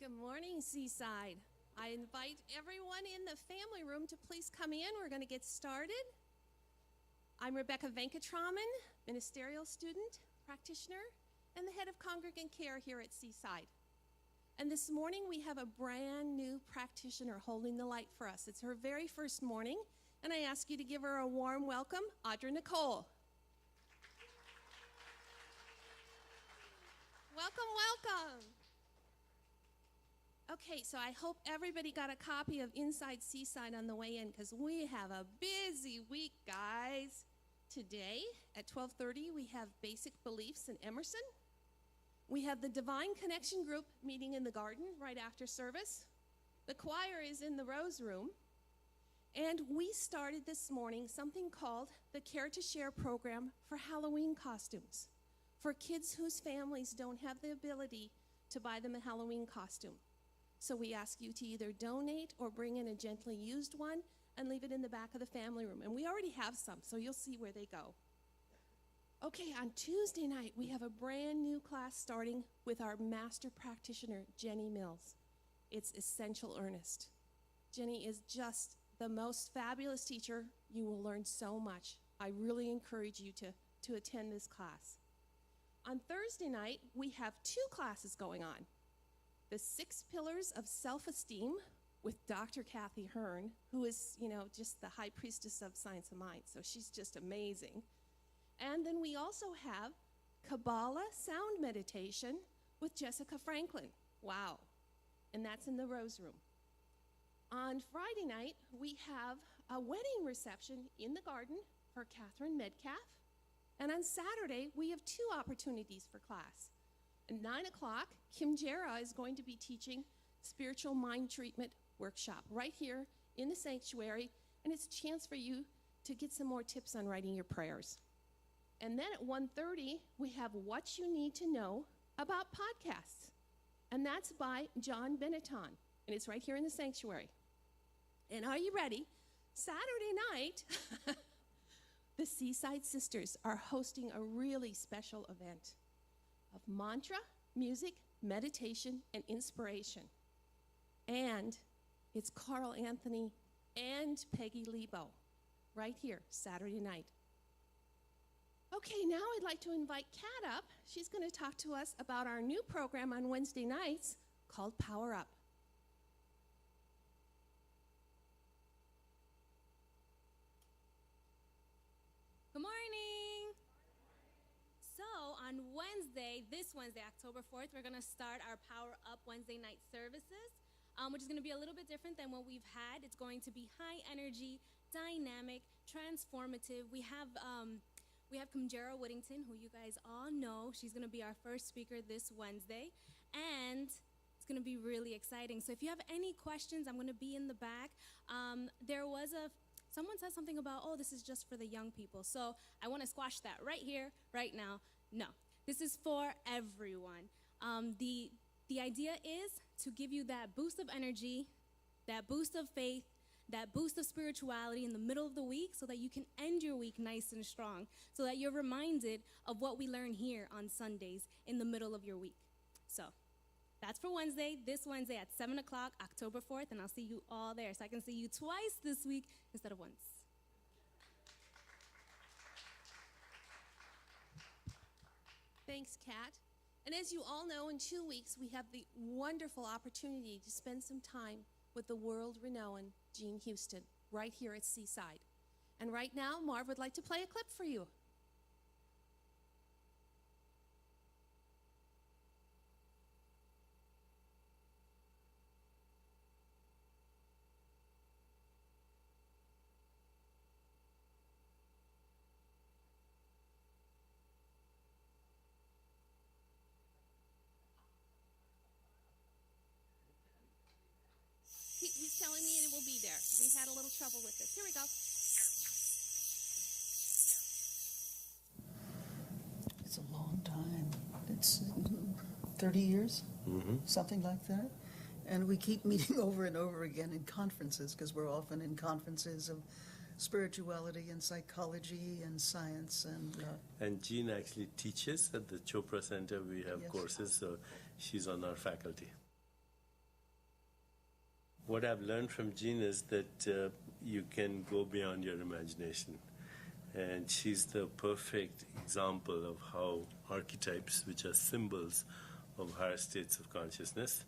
Good morning, Seaside. I invite everyone in the family room to please come in. We're going to get started. I'm Rebecca Venkatraman, ministerial student, practitioner, and the head of congregant care here at Seaside. And this morning we have a brand new practitioner holding the light for us. It's her very first morning, and I ask you to give her a warm welcome, Audra Nicole. Welcome, welcome. Okay, so I hope everybody got a copy of Inside Seaside on the way in, because we have a busy week, guys. Today at 12:30, we have Basic Beliefs in Emerson. We have the Divine Connection group meeting in the garden right after service. The choir is in the Rose Room. And we started this morning something called the Care to Share program for Halloween costumes, for kids whose families don't have the ability to buy them a Halloween costume. So we ask you to either donate or bring in a gently used one and leave it in the back of the family room. And we already have some, so you'll see where they go. Okay, on Tuesday night, we have a brand new class starting with our master practitioner, Jenny Mills. It's Essential Earnest. Jenny is just the most fabulous teacher. You will learn so much. I really encourage you to attend this class. On Thursday night, we have two classes going on. The 6 Pillars of Self-Esteem with Dr. Kathy Hearn, who is, just the high priestess of Science of Mind. So she's just amazing. And then we also have Kabbalah Sound Meditation with Jessica Franklin. Wow. And that's in the Rose Room. On Friday night, we have a wedding reception in the garden for Catherine Medcalf. And on Saturday, we have 2 opportunities for class. At 9 o'clock, Kim Jera is going to be teaching Spiritual Mind Treatment Workshop right here in the sanctuary, and it's a chance for you to get some more tips on writing your prayers. And then at 1:30, we have What You Need to Know About Podcasts, and that's by John Benetton, and it's right here in the sanctuary. And are you ready? Saturday night, the Seaside Sisters are hosting a really special event of mantra, music, meditation, and inspiration. And it's Carl Anthony and Peggy Lebo right here, Saturday night. Okay, now I'd like to invite Kat up. She's going to talk to us about our new program on Wednesday nights called Power Up. Good morning. So on this Wednesday, October 4th, we're going to start our Power Up Wednesday night services, which is going to be a little bit different than what we've had. It's going to be high energy, dynamic, transformative. We have Kumjera Whittington, who you guys all know. She's going to be our first speaker this Wednesday, and it's going to be really exciting. So if you have any questions, I'm going to be in the back. Someone said something about, this is just for the young people. So I want to squash that right here, right now. No, this is for everyone. The idea is to give you that boost of energy, that boost of faith, that boost of spirituality in the middle of the week so that you can end your week nice and strong, so that you're reminded of what we learn here on Sundays in the middle of your week. So that's for Wednesday, this Wednesday at 7 o'clock, October 4th, and I'll see you all there. So I can see you twice this week instead of once. Thanks, Kat. And as you all know, in 2 weeks, we have the wonderful opportunity to spend some time with the world-renowned Jean Houston right here at Seaside. And right now, Marv would like to play a clip for you. He's telling me it will be there. We had a little trouble with this. Here we go. It's a long time. It's 30 years, something like that. And we keep meeting over and over again in conferences, because we're often in conferences of spirituality and psychology and science. And Jean actually teaches at the Chopra Center. We have courses, so she's on our faculty. what I've learned from Jean is that you can go beyond your imagination. And she's the perfect example of how archetypes, which are symbols of higher states of consciousness,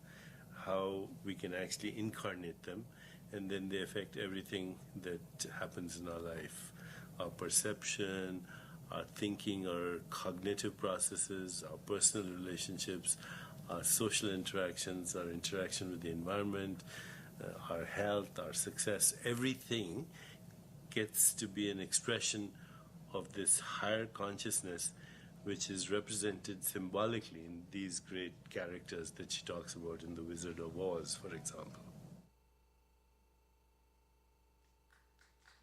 how we can actually incarnate them, and then they affect everything that happens in our life. Our perception, our thinking, our cognitive processes, our personal relationships, our social interactions, our interaction with the environment, our health, our success, everything gets to be an expression of this higher consciousness, which is represented symbolically in these great characters that she talks about in The Wizard of Oz, for example.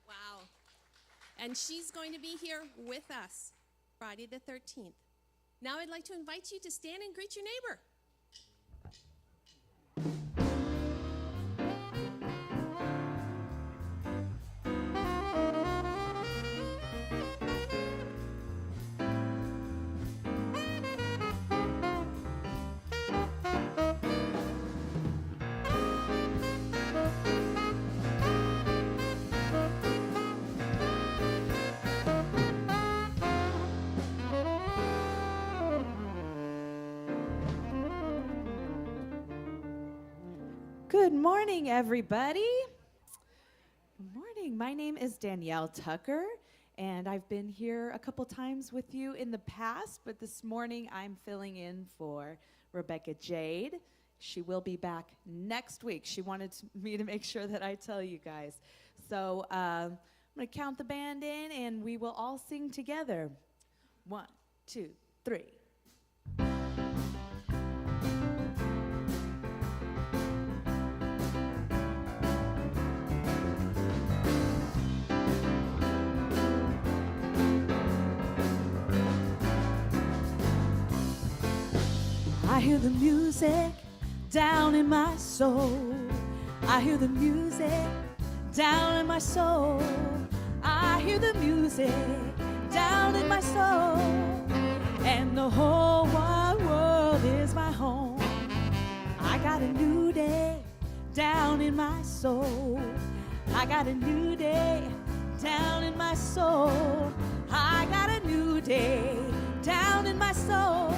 Wow. And she's going to be here with us Friday the 13th. Now I'd like to invite you to stand and greet your neighbor. Good morning, everybody. Good morning. My name is Danielle Tucker, and I've been here a couple times with you in the past, but this morning I'm filling in for Rebecca Jade. She will be back next week. She wanted me to make sure that I tell you guys. So I'm going to count the band in, and we will all sing together. 1, 2, 3. I hear the music down in my soul. I hear the music down in my soul. I hear the music down in my soul. And the whole wide world is my home. I got a new day down in my soul. I got a new day down in my soul. I got a new day down in my soul.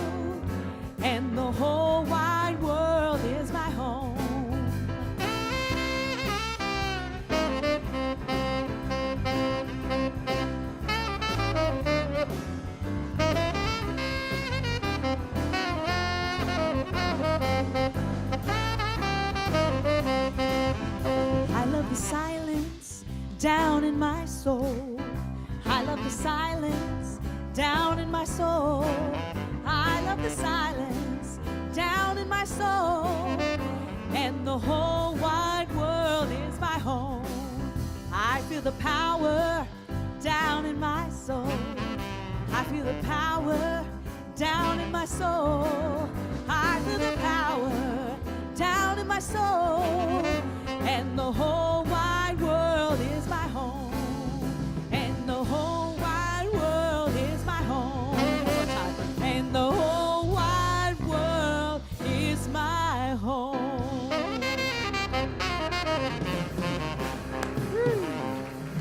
And the whole wide world is my home. I love the silence down in my soul. I love the silence down in my soul. I love the silence down in my soul. And the whole wide world is my home. I feel the power down in my soul. I feel the power down in my soul. I feel the power down in my soul. And the whole wide world is my home. And the whole wide world is my home. And the whole wide world is my home.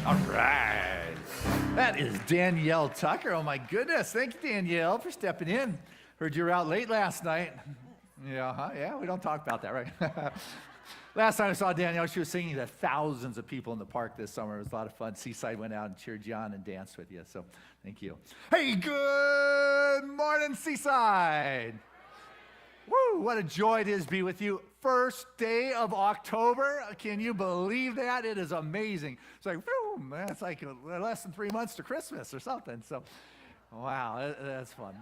All right. That is Danielle Tucker. Oh, my goodness. Thank you, Danielle, for stepping in. Heard you were out late last night. Yeah, we don't talk about that, right? Last time I saw Danielle, she was singing to thousands of people in the park this summer. It was a lot of fun. Seaside went out and cheered you on and danced with you, so thank you. Hey, good morning, Seaside. Woo, what a joy it is to be with you. First day of October. Can you believe that? It is amazing. It's like, whew, man, it's like less than 3 months to Christmas or something. So, wow, that's fun.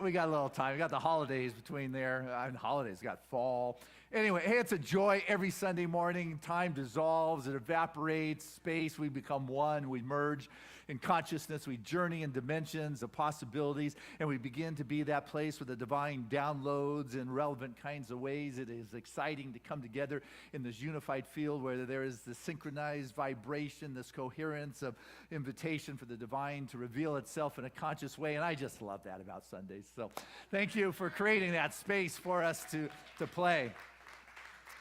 We got a little time. We got the holidays between there. And holidays, got fall. Anyway, hey, it's a joy every Sunday morning. Time dissolves, it evaporates, space, we become one, we merge in consciousness, we journey in dimensions of possibilities, and we begin to be that place where the divine downloads in relevant kinds of ways. It is exciting to come together in this unified field where there is this synchronized vibration, this coherence of invitation for the divine to reveal itself in a conscious way, and I just love that about Sundays. So thank you for creating that space for us to play.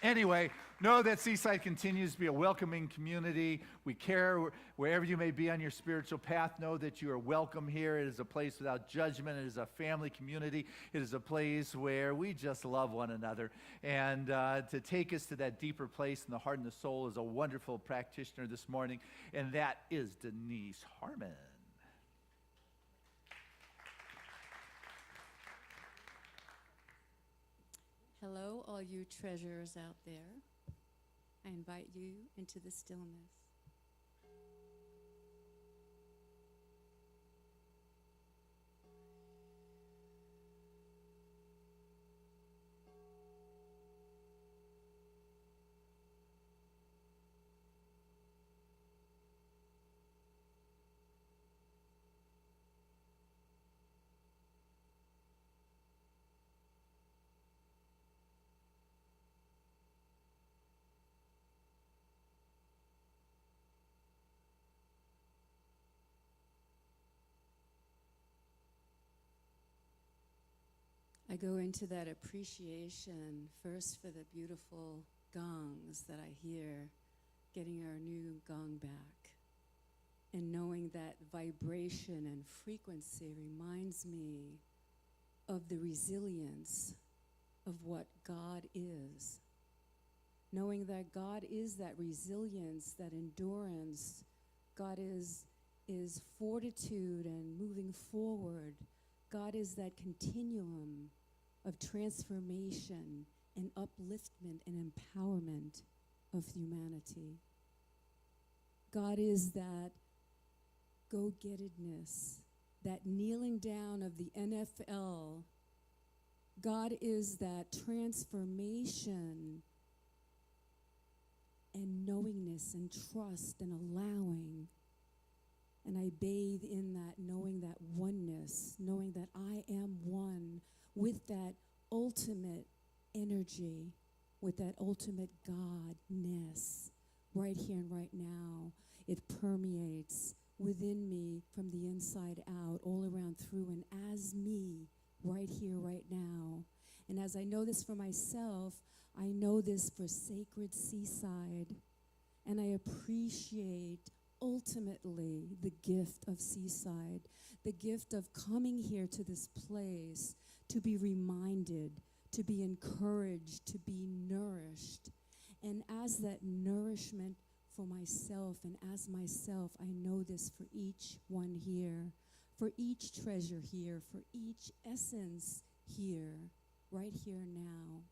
Anyway, know that Seaside continues to be a welcoming community. We care wherever you may be on your spiritual path. Know that you are welcome here. It is a place without judgment. It is a family community. It is a place where we just love one another. And to take us to that deeper place in the heart and the soul is a wonderful practitioner this morning, and that is Denise Harmon. Hello, all you treasurers out there. I invite you into the stillness. I go into that appreciation first for the beautiful gongs that I hear, getting our new gong back, and knowing that vibration and frequency reminds me of the resilience of what God is. Knowing that God is that resilience, that endurance, God is fortitude and moving forward. God is that continuum of transformation and upliftment and empowerment of humanity. God is that go-gettedness, that kneeling down of the NFL. God is that transformation and knowingness and trust and allowing. And I bathe in that, knowing that oneness, knowing that I am one with that ultimate energy, with that ultimate Godness right here and right now. It permeates within me from the inside out, all around through and as me right here, right now. And as I know this for myself, I know this for Sacred Seaside. And I appreciate ultimately the gift of Seaside, the gift of coming here to this place to be reminded, to be encouraged, to be nourished. And as that nourishment for myself and as myself, I know this for each one here, for each treasure here, for each essence here, right here now,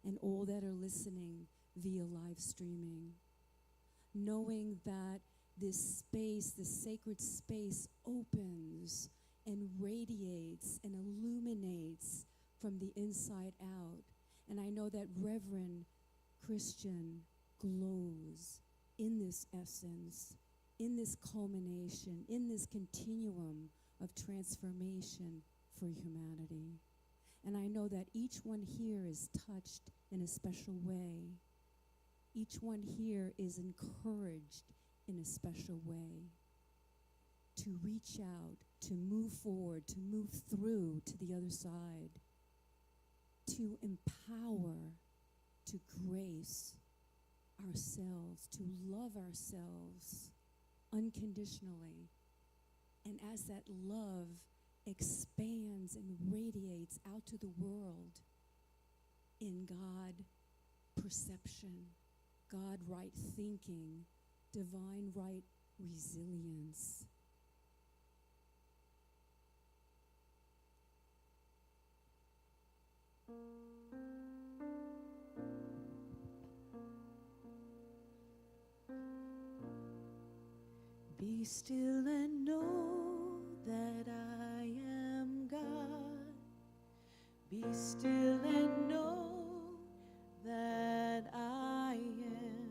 and all that are listening via live streaming. Knowing that this space, this sacred space, opens and radiates and illuminates from the inside out. And I know that Reverend Christian glows in this essence, in this culmination, in this continuum of transformation for humanity. And I know that each one here is touched in a special way. Each one here is encouraged in a special way to reach out, to move forward, to move through to the other side, to empower, to grace ourselves, to love ourselves unconditionally. And as that love expands and radiates out to the world in God perception, God right thinking, divine right resilience. Be still and know that I am God. Be still and know that I am.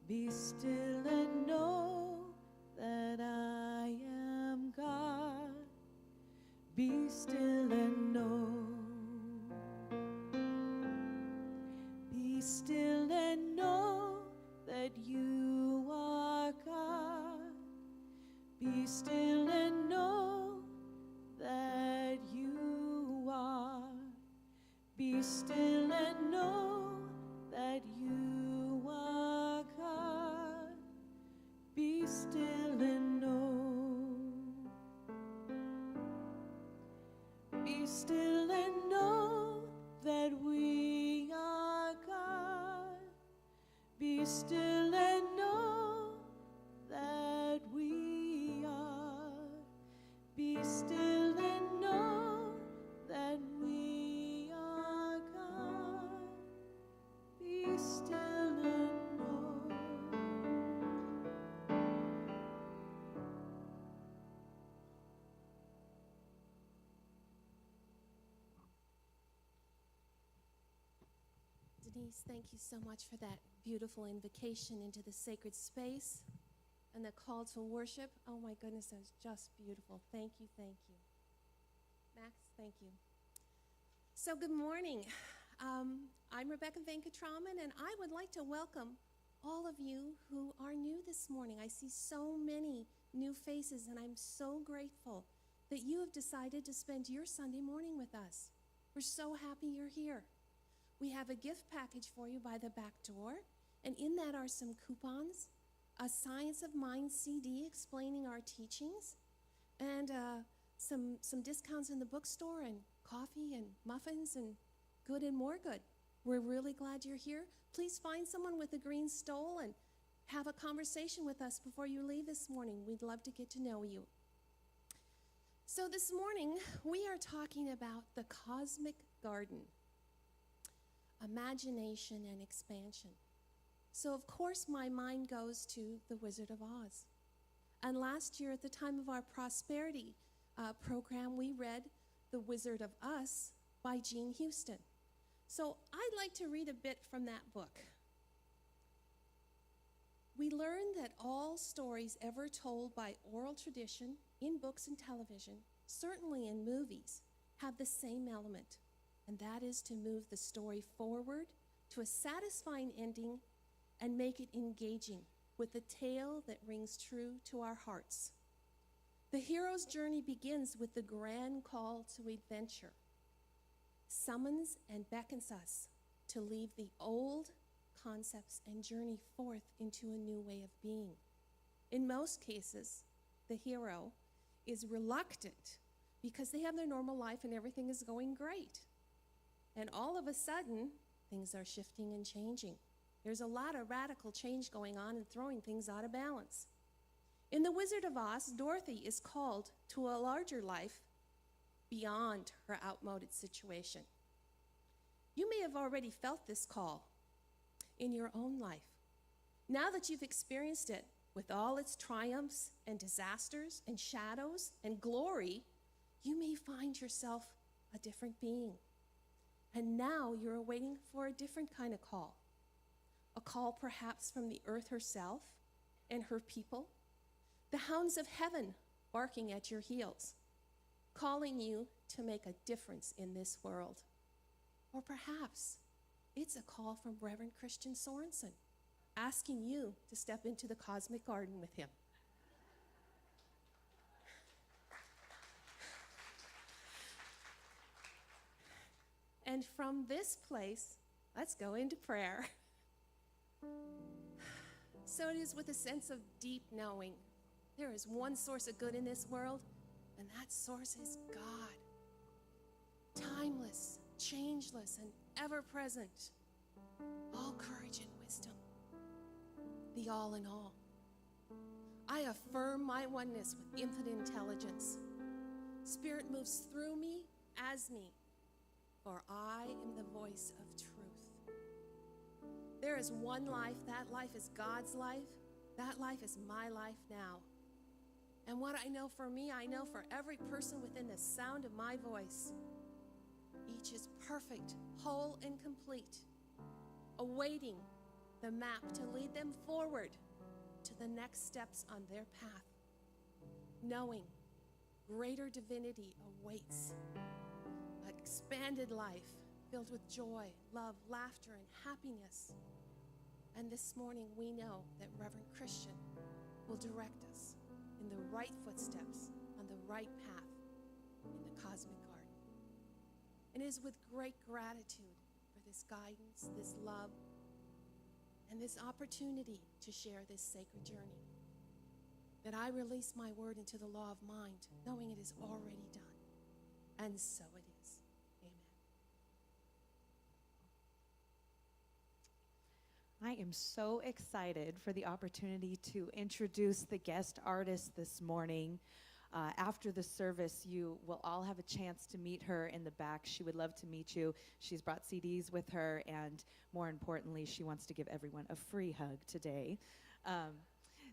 Be still and know that I am God. Be still and know. Be still and know that you are God. Be still and know that you are. Be still and know Be still and know that we are God. Be still and know that we are. Be still and know that we are God. Be still and know. Denise, thank you so much for that beautiful invocation into the sacred space and the call to worship. Oh my goodness, that was just beautiful. Thank you, thank you. Max, thank you. So good morning. I'm Rebecca Venkatraman, and I would like to welcome all of you who are new this morning. I see so many new faces, and I'm so grateful that you have decided to spend your Sunday morning with us. We're so happy you're here. We have a gift package for you by the back door, and in that are some coupons, a Science of Mind CD explaining our teachings, and some discounts in the bookstore, and coffee and muffins and good and more good. We're really glad you're here. Please find someone with a green stole and have a conversation with us before you leave this morning. We'd love to get to know you. So this morning, we are talking about the cosmic garden. Imagination and expansion. So of course my mind goes to The Wizard of Oz. And last year at the time of our prosperity program, we read The Wizard of Us by Jean Houston. So I'd like to read a bit from that book. We learn that all stories ever told by oral tradition, in books and television, certainly in movies, have the same element. And that is to move the story forward to a satisfying ending and make it engaging with a tale that rings true to our hearts. The hero's journey begins with the grand call to adventure, summons and beckons us to leave the old concepts and journey forth into a new way of being. In most cases, the hero is reluctant because they have their normal life and everything is going great. And all of a sudden, things are shifting and changing. There's a lot of radical change going on and throwing things out of balance. In The Wizard of Oz, Dorothy is called to a larger life beyond her outmoded situation. You may have already felt this call in your own life. Now that you've experienced it with all its triumphs and disasters and shadows and glory, you may find yourself a different being. And now you're waiting for a different kind of call. A call perhaps from the earth herself and her people. The hounds of heaven barking at your heels, calling you to make a difference in this world. Or perhaps it's a call from Reverend Christian Sorensen, asking you to step into the cosmic garden with him. And from this place, let's go into prayer. So it is with a sense of deep knowing. There is one source of good in this world, and that source is God. Timeless, changeless, and ever-present. All courage and wisdom. The all in all. I affirm my oneness with infinite intelligence. Spirit moves through me, as me, for I am the voice of truth. There is one life. That life is God's life. That life is my life now. And what I know for me, I know for every person within the sound of my voice. Each is perfect, whole, and complete, awaiting the map to lead them forward to the next steps on their path, knowing greater divinity awaits, an expanded life filled with joy, love, laughter, and happiness. And this morning we know that Reverend Christian will direct us in the right footsteps on the right path in the cosmic garden. And it is with great gratitude for this guidance, this love, and this opportunity to share this sacred journey that I release my word into the law of mind, knowing it is already done. And so it is. Amen. I am so excited for the opportunity to introduce the guest artist this morning. After the service, you will all have a chance to meet her in the back. She would love to meet you. She's brought CDs with her, and more importantly, she wants to give everyone a free hug today.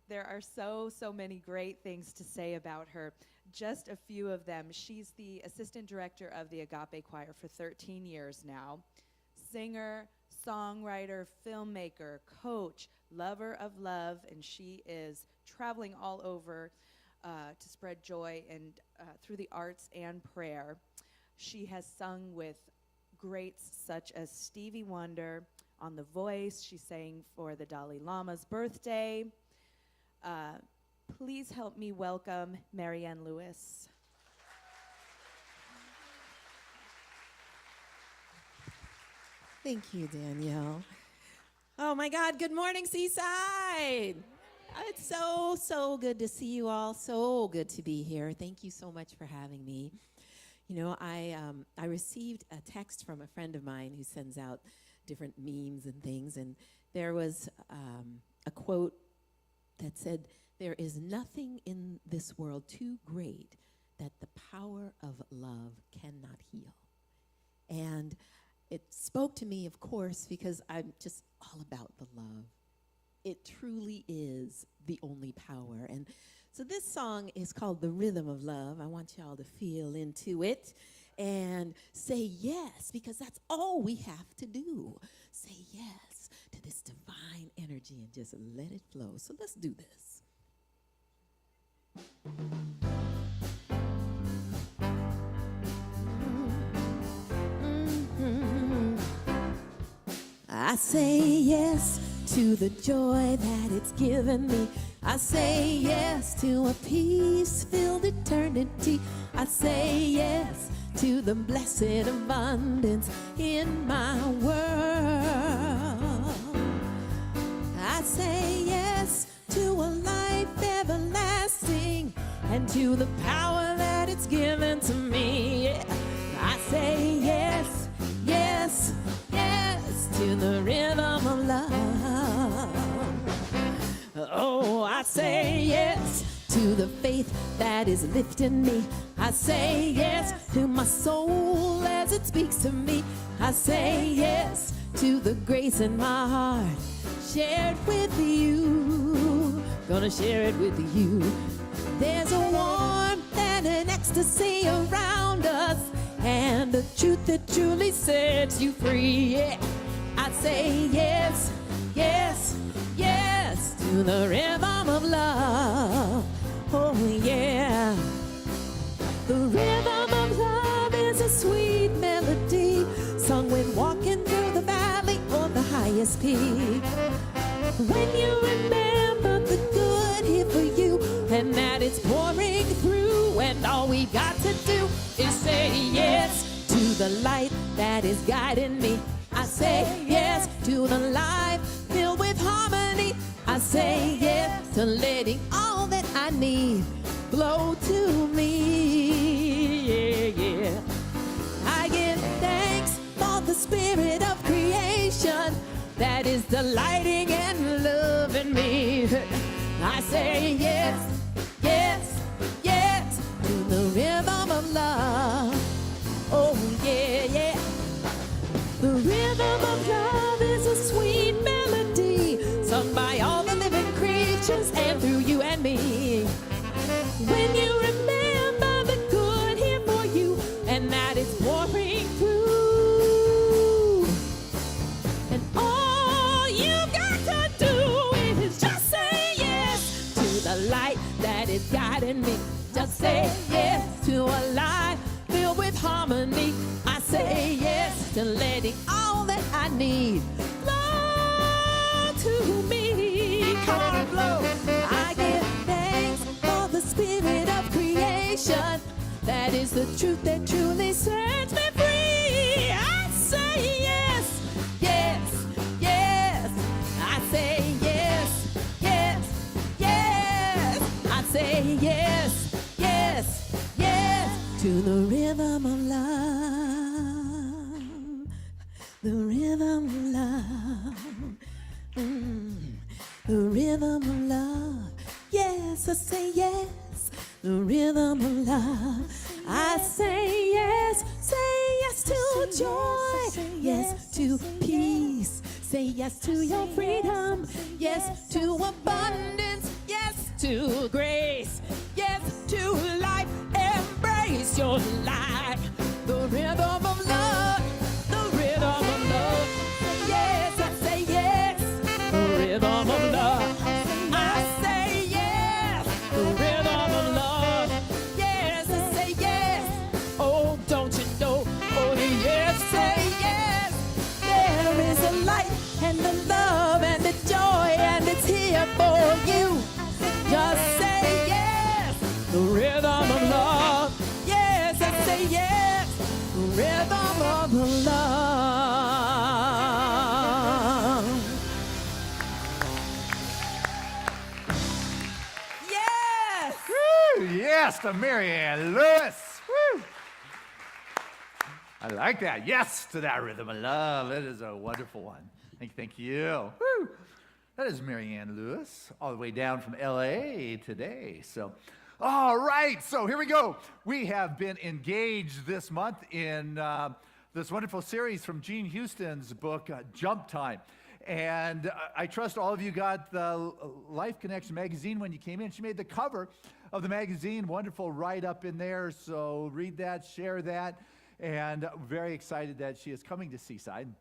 There are so many great things to say about her. Just a few of them. She's the assistant director of the Agape Choir for 13 years now. Singer, songwriter, filmmaker, coach, lover of love, and she is traveling all over to spread joy and through the arts and prayer. She has sung with greats such as Stevie Wonder on The Voice. She sang for the Dalai Lama's birthday. Please help me welcome Marianne Lewis. Thank you, Danielle. Oh my God, good morning, Seaside. It's so good to see you all. So good to be here. Thank you so much for having me. You know, I received a text from a friend of mine who sends out different memes and things, and there was a quote that said, "There is nothing in this world too great that the power of love cannot heal." And it spoke to me, of course, because I'm just all about the love. It truly is the only power. And so this song is called The Rhythm of Love. I want y'all to feel into it and say yes, because that's all we have to do. Say yes to this divine energy and just let it flow. So let's do this. I say yes to the joy that it's given me. I say yes to a peace-filled eternity. I say yes to the blessed abundance in my world. I say yes to a life everlasting and to the power that it's given to me. I say yes, yes, yes to the rhythm of love. Oh, I say yes to the faith that is lifting me. I say yes to my soul as it speaks to me. I say yes to the grace in my heart. Share it with you. Gonna share it with you. There's a warmth and an ecstasy around us, and the truth that truly sets you free. Yeah. I say yes, yes, yes to the rhythm of love. Oh yeah. The rhythm of love is a sweet melody, sung when walking through the valley or the highest peak. When you remember the good here for you, and that it's pouring through, and all we got to do is say yes to the light that is guiding me. I say yes to the life filled with harmony. I say yes to letting all that I need flow to me. Yeah, yeah. I give thanks for the spirit of creation that is delighting and loving me. I say yes, yes, yes to the rhythm of love. Oh yeah, yeah. The rhythm of love is a sweet melody, sung by all the living creatures and through you and me. When you remember the good here for you, and that it's pouring through, and all you got to do is just say yes to the light that is guiding me. Just say yes to a life filled with harmony. I say yes to letting all that I need flow to me. Come on, flow. I give thanks for the spirit of creation. That is the truth that truly sets me free. I say yes, yes, yes. I say yes, yes, yes. I say yes, yes, yes. to the rhythm of love, the rhythm of love, the rhythm of love. Yes, I say yes, the rhythm of love. I say yes to joy, yes to peace, say yes to your freedom, yes to abundance, yes to grace, yes to life. Embrace your life, the rhythm of love, the rhythm of love. Yes, I say yes, the rhythm of love. I say yes, the rhythm of love. Yes, I say yes. Oh, don't you know? Oh, yes, say yes. There is a light and the love and the joy, and it's here for you. Just say yes, the rhythm of love. Yes, I say yes, the rhythm of love. Yes! Woo! Yes to Marianne Lewis. Woo! I like that. Yes to that rhythm of love. That is a wonderful one. Thank you. Woo! That is Marianne Lewis, all the way down from LA today. So, all right. So here we go. We have been engaged this month in this wonderful series from Jean Houston's book, Jump Time. And I trust all of you got the Life Connection magazine when you came in. She made the cover of the magazine. Wonderful write-up in there. So read that, share that. And very excited that she is coming to Seaside.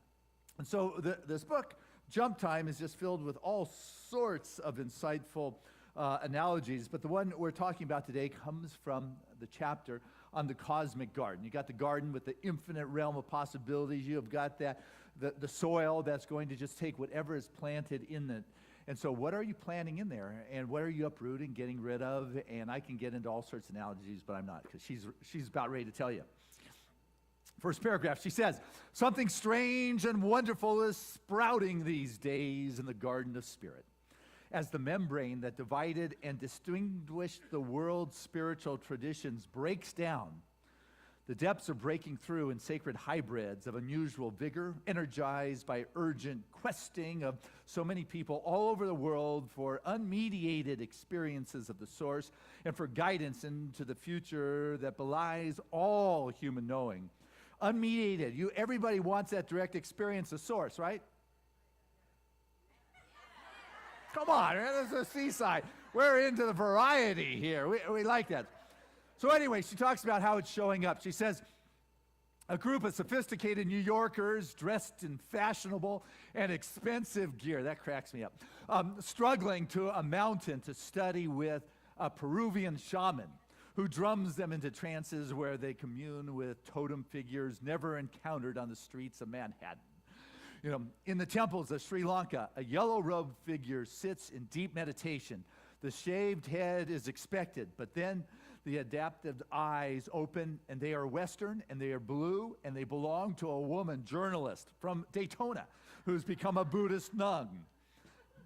And so this book, Jump Time, is just filled with all sorts of insightful analogies. But the one we're talking about today comes from the chapter on the cosmic garden. You got the garden with the infinite realm of possibilities. You have got that the soil that's going to just take whatever is planted in it. And so what are you planting in there? And what are you uprooting, getting rid of? And I can get into all sorts of analogies, but I'm not, because she's about ready to tell you. First paragraph, she says, something strange and wonderful is sprouting these days in the garden of spirit. As the membrane that divided and distinguished the world's spiritual traditions breaks down, the depths are breaking through in sacred hybrids of unusual vigor, energized by urgent questing of so many people all over the world for unmediated experiences of the source and for guidance into the future that belies all human knowing. Unmediated. Everybody wants that direct experience of source, right? Come on, this is a Seaside. We're into the variety here. We like that. So anyway, she talks about how it's showing up. She says, a group of sophisticated New Yorkers dressed in fashionable and expensive gear, that cracks me up, struggling to a mountain to study with a Peruvian shaman who drums them into trances where they commune with totem figures never encountered on the streets of Manhattan. You know, in the temples of Sri Lanka, a yellow-robed figure sits in deep meditation. The shaved head is expected, but then the adaptive eyes open, and they are Western, and they are blue, and they belong to a woman journalist from Daytona who's become a Buddhist nun.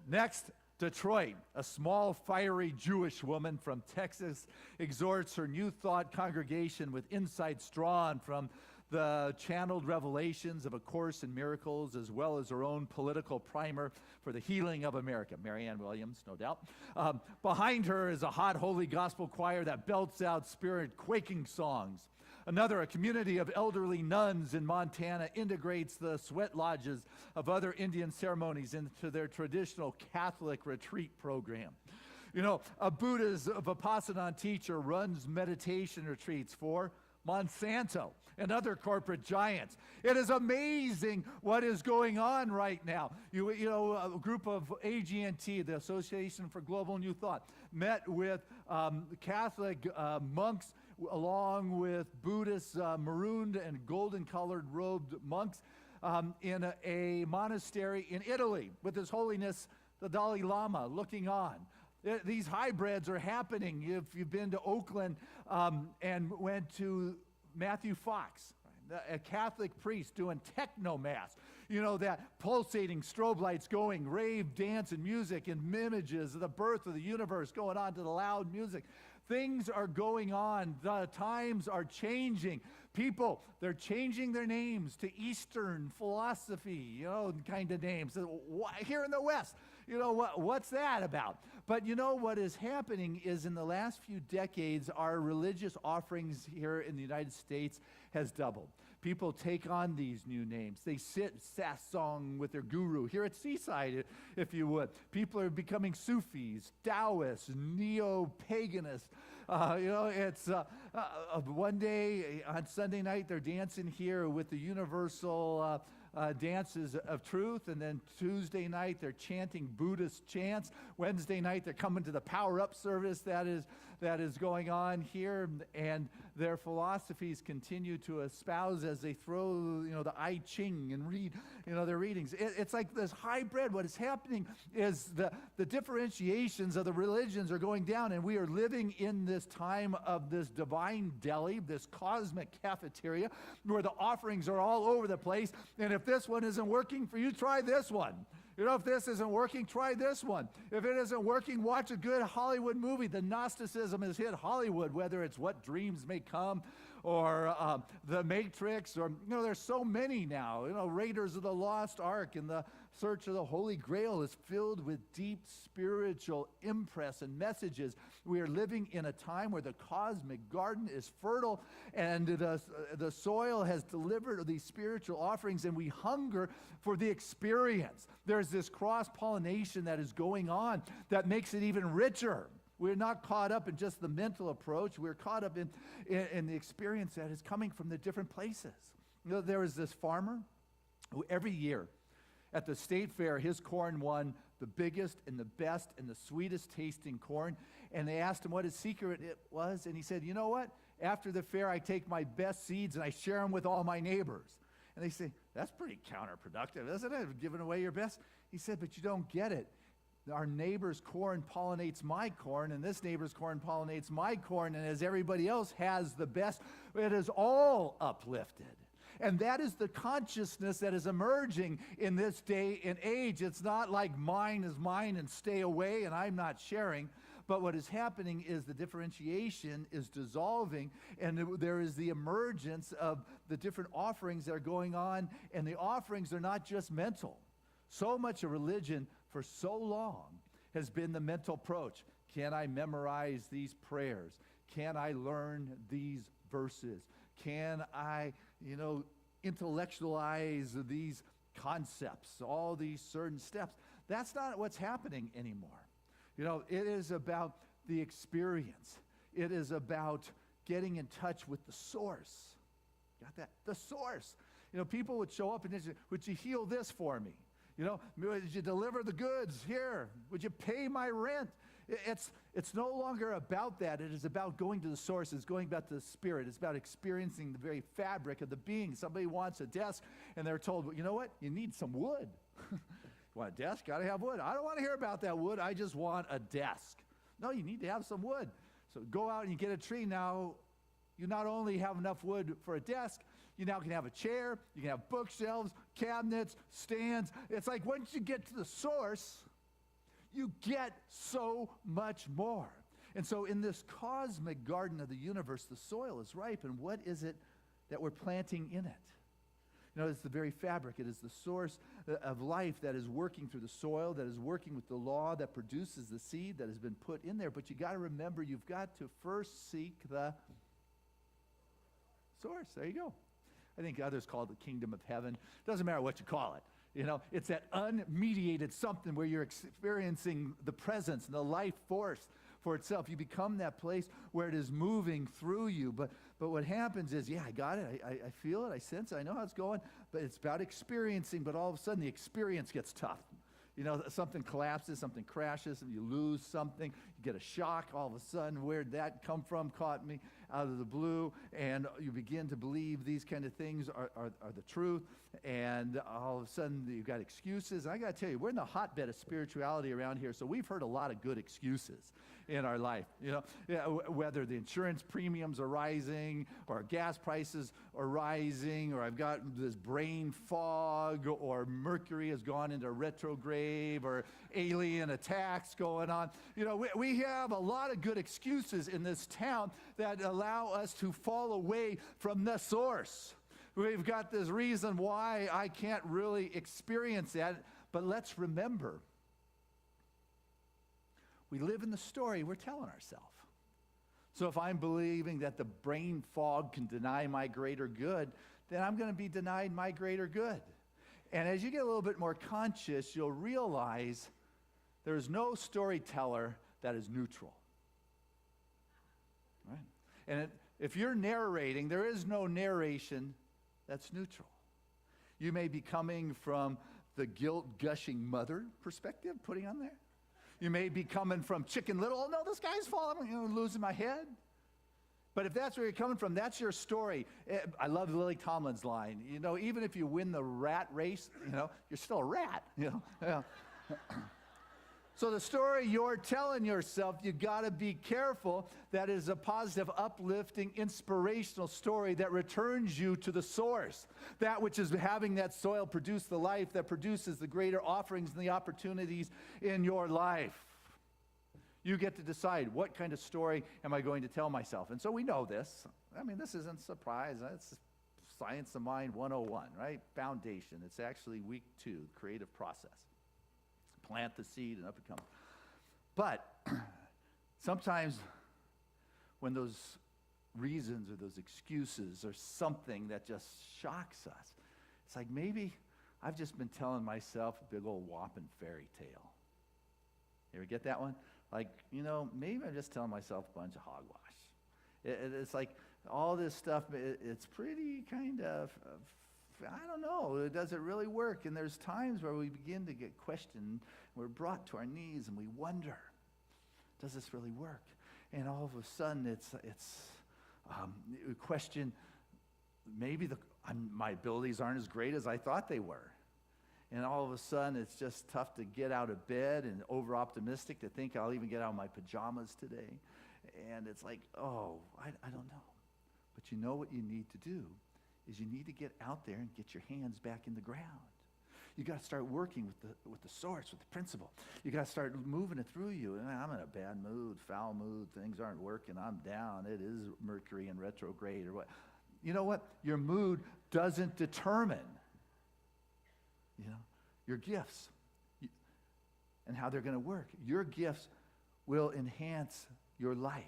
Next, Detroit, a small, fiery Jewish woman from Texas exhorts her New Thought congregation with insights drawn from the channeled revelations of A Course in Miracles, as well as her own political primer for the healing of America. Marianne Williams, no doubt. Behind her is a hot, holy gospel choir that belts out spirit-quaking songs. Another, a community of elderly nuns in Montana, integrates the sweat lodges of other Indian ceremonies into their traditional Catholic retreat program. You know, a Buddha's Vipassana teacher runs meditation retreats for Monsanto and other corporate giants. It is amazing what is going on right now. You know, a group of AG&T, the Association for Global New Thought, met with Catholic monks along with Buddhist marooned and golden-colored robed monks in a monastery in Italy with His Holiness the Dalai Lama looking on. These hybrids are happening. If you've been to Oakland and went to Matthew Fox, a Catholic priest doing techno mass, you know, that pulsating strobe lights going, rave dance and music and images of the birth of the universe going on to the loud music. Things are going on. The times are changing. People, they're changing their names to Eastern philosophy, kind of names. Here in the West, what's that about? But what is happening is in the last few decades, our religious offerings here in the United States has doubled. People take on these new names. They sit satsang with their guru here at Seaside, if you would. People are becoming Sufis, Taoists, neo-paganists. It's one day on Sunday night they're dancing here with the universal dances of truth, and then Tuesday night they're chanting Buddhist chants. Wednesday night they're coming to the power-up service that is going on here, and their philosophies continue to espouse as they throw the I Ching and read their readings. It's like this hybrid. What is happening is the differentiations of the religions are going down, and we are living in this time of this divine deli, this cosmic cafeteria, where the offerings are all over the place. And if this one isn't working for you, try this one. If this isn't working, try this one. If it isn't working, watch a good Hollywood movie. The Gnosticism has hit Hollywood, whether it's What Dreams May Come or The Matrix, or, there's so many now. Raiders of the Lost Ark and The Search of the Holy Grail is filled with deep spiritual impress and messages. We are living in a time where the cosmic garden is fertile, and the soil has delivered these spiritual offerings, and we hunger for the experience. There's this cross-pollination that is going on that makes it even richer. We're not caught up in just the mental approach. We're caught up in the experience that is coming from the different places. There was this farmer who every year at the state fair, his corn won the biggest and the best and the sweetest tasting corn. And they asked him what his secret it was. And he said, you know what? After the fair, I take my best seeds and I share them with all my neighbors. And they say, that's pretty counterproductive, isn't it? Giving away your best. He said, but you don't get it. Our neighbor's corn pollinates my corn, and this neighbor's corn pollinates my corn, and as everybody else has the best, it is all uplifted. And that is the consciousness that is emerging in this day and age. It's not like mine is mine and stay away and I'm not sharing. But what is happening is the differentiation is dissolving, and there is the emergence of the different offerings that are going on. And the offerings are not just mental. So much of religion for so long has been the mental approach. Can I memorize these prayers? Can I learn these verses? Can I, intellectualize these concepts, all these certain steps? That's not what's happening anymore. It is about the experience. It is about getting in touch with the source. Got that? The source. People would show up and say, would you heal this for me? Would you deliver the goods here? Would you pay my rent? It's no longer about that. It is about going to the source. It's going back to the spirit. It's about experiencing the very fabric of the being. Somebody wants a desk, and they're told, well, you know what? You need some wood. You want a desk? Got to have wood. I don't want to hear about that wood. I just want a desk. No, you need to have some wood. So go out and you get a tree. Now, you not only have enough wood for a desk, you now can have a chair, you can have bookshelves, cabinets, stands. It's like once you get to the source, you get so much more. And so in this cosmic garden of the universe, the soil is ripe. And what is it that we're planting in it? It's the very fabric. It is the source of life that is working through the soil, that is working with the law, that produces the seed that has been put in there. But you got to remember, you've got to first seek the source. There you go. I think others call it the kingdom of heaven. Doesn't matter what you call it. It's that unmediated something where you're experiencing the presence and the life force for itself. You become that place where it is moving through you. But what happens is, I got it. I feel it. I sense it. I know how it's going. But it's about experiencing. But all of a sudden, the experience gets tough. Something collapses, something crashes, and you lose something. You get a shock. All of a sudden, where'd that come from? Caught me out of the blue, and you begin to believe these kind of things are the truth, and all of a sudden you've got excuses. I got to tell you, we're in the hotbed of spirituality around here, so we've heard a lot of good excuses in our life. Whether the insurance premiums are rising, or gas prices are rising, or I've got this brain fog, or Mercury has gone into retrograde, or alien attacks going on. We have a lot of good excuses in this town that allow us to fall away from the source. We've got this reason why I can't really experience that, but let's remember, we live in the story we're telling ourselves. So if I'm believing that the brain fog can deny my greater good, then I'm going to be denied my greater good. And as you get a little bit more conscious, you'll realize there's no storyteller that is neutral. Right? And if you're narrating, there is no narration that's neutral. You may be coming from the guilt-gushing mother perspective, putting on there. You may be coming from Chicken Little. Oh, no, this guy's falling, losing my head. But if that's where you're coming from, that's your story. I love Lily Tomlin's line. Even if you win the rat race, you're still a rat. So the story you're telling yourself, you got to be careful that is a positive, uplifting, inspirational story that returns you to the source. That which is having that soil produce the life that produces the greater offerings and the opportunities in your life. You get to decide, what kind of story am I going to tell myself? And so we know this. This isn't a surprise. It's Science of Mind 101, right? Foundation. It's actually week 2, creative process. Plant the seed and up it comes. But sometimes when those reasons or those excuses are something that just shocks us, it's like maybe I've just been telling myself a big old whopping fairy tale. You ever get that one? Like, maybe I'm just telling myself a bunch of hogwash. It's like all this stuff, it's pretty kind of I don't know, does it really work? And there's times where we begin to get questioned. We're brought to our knees and we wonder, does this really work? And all of a sudden we question, maybe my abilities aren't as great as I thought they were. And all of a sudden it's just tough to get out of bed, and over-optimistic to think I'll even get out of my pajamas today. And it's like, I don't know. But you know what you need to do is you need to get out there and get your hands back in the ground. You got to start working with the source, with the principle. You got to start moving it through you. And I'm in a bad mood, foul mood, things aren't working, I'm down, it is Mercury in retrograde or what. You know what? Your mood doesn't determine, your gifts and how they're going to work. Your gifts will enhance your life,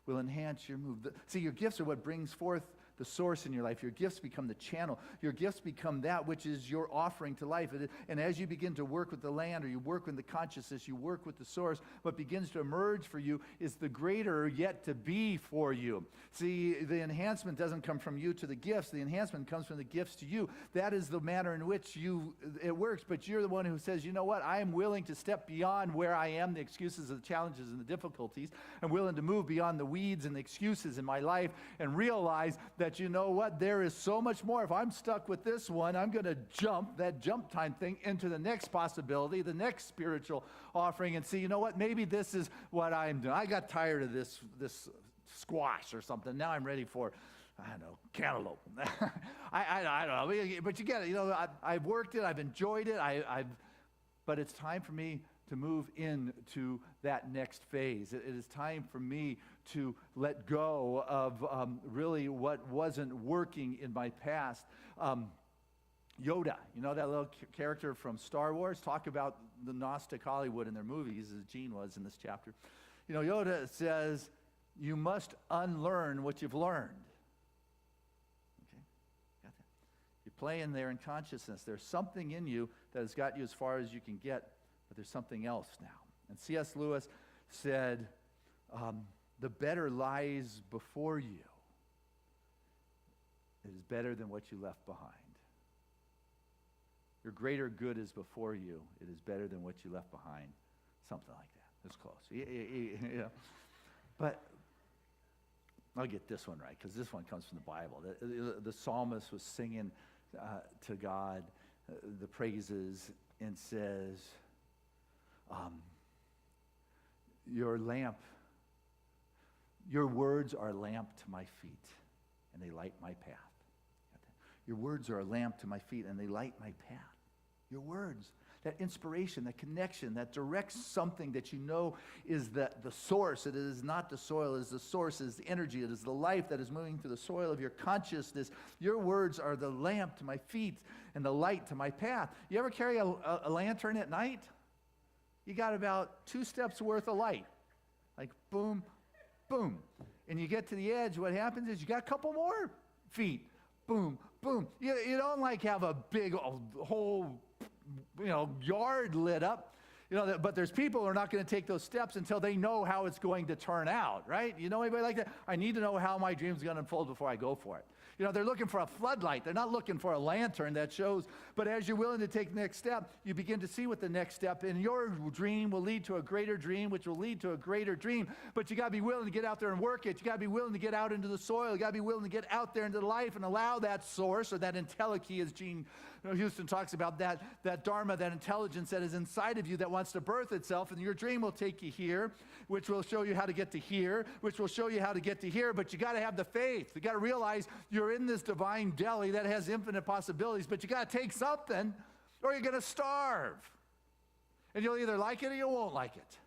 will enhance your mood. See, your gifts are what brings forth the source in your life. Your gifts become the channel. Your gifts become that which is your offering to life. And as you begin to work with the land, or you work with the consciousness, you work with the source, what begins to emerge for you is the greater yet to be for you. See, the enhancement doesn't come from you to the gifts. The enhancement comes from the gifts to you. That is the manner in which it works. But you're the one who says, you know what? I am willing to step beyond where I am, the excuses, the challenges, and the difficulties. I'm willing to move beyond the weeds and the excuses in my life and realize that, you know what, there is so much more. If I'm stuck with this one, I'm going to jump that jump time thing into the next possibility, the next spiritual offering, and see, you know what, maybe this is what I'm doing. I got tired of this squash or something. Now I'm ready for, I don't know, cantaloupe. I don't know, but you get it. I've worked it, I've enjoyed it, but it's time for me to move into that next phase. It is time for me to let go of really what wasn't working in my past. Yoda, that little character from Star Wars, talk about the Gnostic Hollywood in their movies, as Gene was in this chapter. Yoda says, you must unlearn what you've learned. Okay, got that? You're playing there in consciousness. There's something in you that has got you as far as you can get, but there's something else now. And C.S. Lewis said, the better lies before you. It is better than what you left behind. Your greater good is before you. It is better than what you left behind. Something like that. It's close. Yeah. But I'll get this one right, because this one comes from the Bible. The psalmist was singing to God the praises and says, your words are a lamp to my feet, and they light my path. Your words are a lamp to my feet, and they light my path. Your words, that inspiration, that connection, that directs something that you know is the source. It is not the soil, it is the source, it is the energy, it is the life that is moving through the soil of your consciousness. Your words are the lamp to my feet and the light to my path. You ever carry a lantern at night? You got about 2 steps worth of light. Like boom, boom. And you get to the edge, what happens is you got a couple more feet. Boom, boom. You don't like have a big whole yard lit up, but there's people who are not going to take those steps until they know how it's going to turn out, right? You know anybody like that? I need to know how my dream's going to unfold before I go for it. They're looking for a floodlight. They're not looking for a lantern that shows. But as you're willing to take the next step, you begin to see what the next step in your dream will lead to a greater dream, which will lead to a greater dream. But you got to be willing to get out there and work it. You got to be willing to get out into the soil. You got to be willing to get out there into life and allow that source, or that entelechy, as Gene Houston talks about, that dharma, that intelligence that is inside of you that wants to birth itself. And your dream will take you here, which will show you how to get to here, which will show you how to get to here. But you got to have the faith. You got to realize you're in this divine deli that has infinite possibilities, but you got to take something or you're going to starve. And you'll either like it or you won't like it.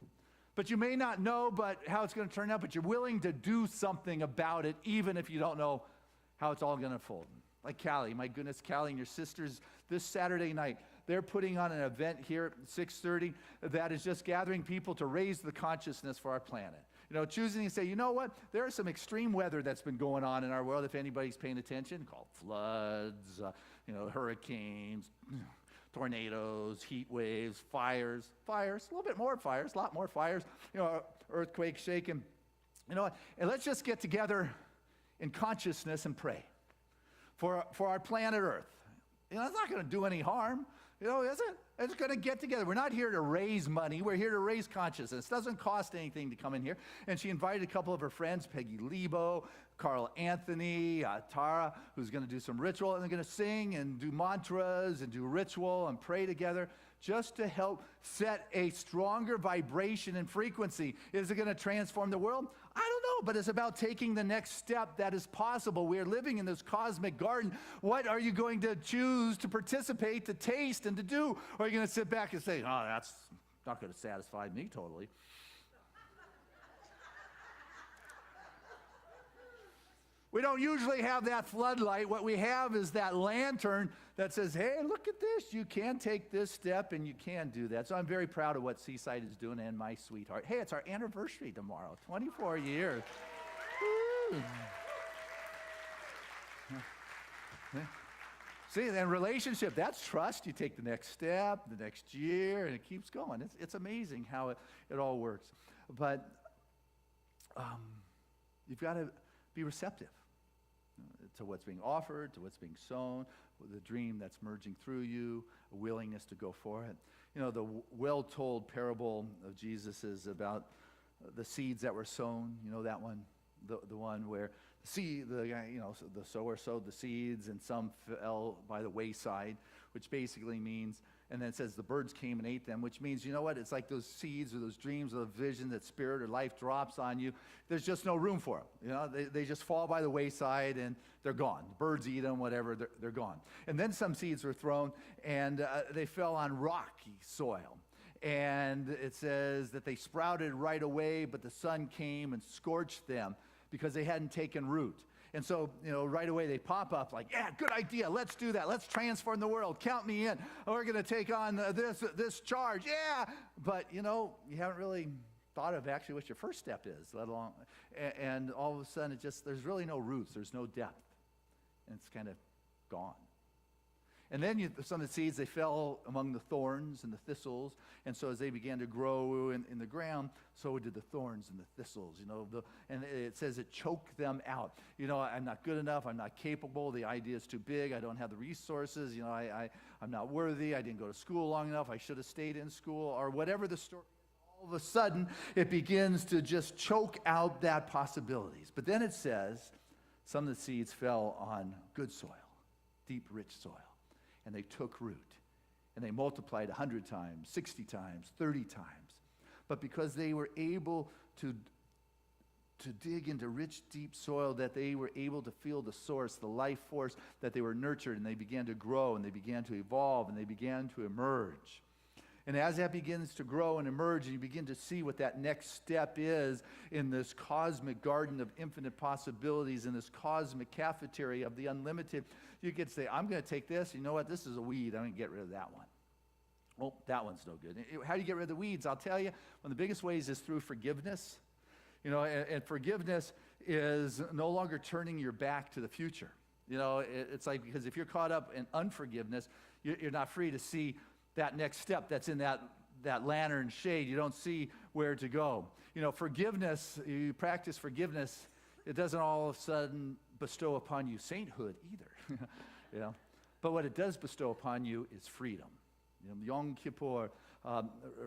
But you may not know how it's going to turn out, but you're willing to do something about it, even if you don't know how it's all going to unfold. Like Callie, my goodness, Callie and your sisters, this Saturday night, they're putting on an event here at 6:30 that is just gathering people to raise the consciousness for our planet. Choosing to say, you know what, there is some extreme weather that's been going on in our world, if anybody's paying attention, called floods, hurricanes, tornadoes, heat waves, fires, a little bit more fires, a lot more fires, earthquakes shaking. And let's just get together in consciousness and pray for our planet Earth. It's not going to do any harm, is it? It's going to get together. We're not here to raise money. We're here to raise consciousness. It doesn't cost anything to come in here. And she invited a couple of her friends, Peggy Lebo, Carl Anthony, Tara, who's going to do some ritual. And they're going to sing and do mantras and do ritual and pray together just to help set a stronger vibration and frequency. Is it going to transform the world? I don't know, but it's about taking the next step that is possible. We are living in this cosmic garden. What are you going to choose to participate, to taste, and to do? Or are you going to sit back and say, oh, that's not going to satisfy me totally? We don't usually have that floodlight. What we have is that lantern that says, hey, look at this. You can take this step and you can do that. So I'm very proud of what Seaside is doing and my sweetheart. Hey, it's our anniversary tomorrow, 24 years. Woo. See, and relationship, that's trust. You take the next step, the next year, and it keeps going. It's amazing how it all works. But you've got to be receptive to what's being offered, to what's being sown, the dream that's merging through you, a willingness to go for it. The well-told parable of Jesus is about the seeds that were sown. You know that one? The one where the sower sowed the seeds and some fell by the wayside, which basically means, and then it says the birds came and ate them, which means, you know what? It's like those seeds or those dreams or the vision that spirit or life drops on you. There's just no room for them. They just fall by the wayside and they're gone. The birds eat them, whatever, they're gone. And then some seeds were thrown and they fell on rocky soil. And it says that they sprouted right away, but the sun came and scorched them because they hadn't taken root. And so, right away they pop up like, yeah, good idea. Let's do that. Let's transform the world. Count me in. We're going to take on this charge. Yeah. But, you haven't really thought of actually what your first step is, let alone, and all of a sudden there's really no roots. There's no depth. And it's kind of gone. And then some of the seeds, they fell among the thorns and the thistles. And so as they began to grow in the ground, so did the thorns and the thistles, and it says it choked them out. I'm not good enough. I'm not capable. The idea is too big. I don't have the resources. I'm not worthy. I didn't go to school long enough. I should have stayed in school, or whatever the story is. All All of a sudden, it begins to just choke out that possibilities. But then it says, some of the seeds fell on good soil, deep, rich soil, and they took root. And they multiplied 100 times, 60 times, 30 times. But because they were able to dig into rich, deep soil, that they were able to feel the source, the life force, that they were nurtured, and they began to grow, and they began to evolve, and they began to emerge. And as that begins to grow and emerge, and you begin to see what that next step is in this cosmic garden of infinite possibilities, in this cosmic cafeteria of the unlimited, you get to say, I'm going to take this, you know what, this is a weed, I'm going to get rid of that one. Oh, that one's no good. How do you get rid of the weeds? I'll tell you, one of the biggest ways is through forgiveness. You know, and forgiveness is no longer turning your back to the future. You know, it's like, because if you're caught up in unforgiveness, you're not free to see that next step that's in that lantern shade. You don't see where to go. You know, forgiveness, you practice forgiveness, it doesn't all of a sudden bestow upon you sainthood either. You know, but what it does bestow upon you is freedom. You know, Yom Kippur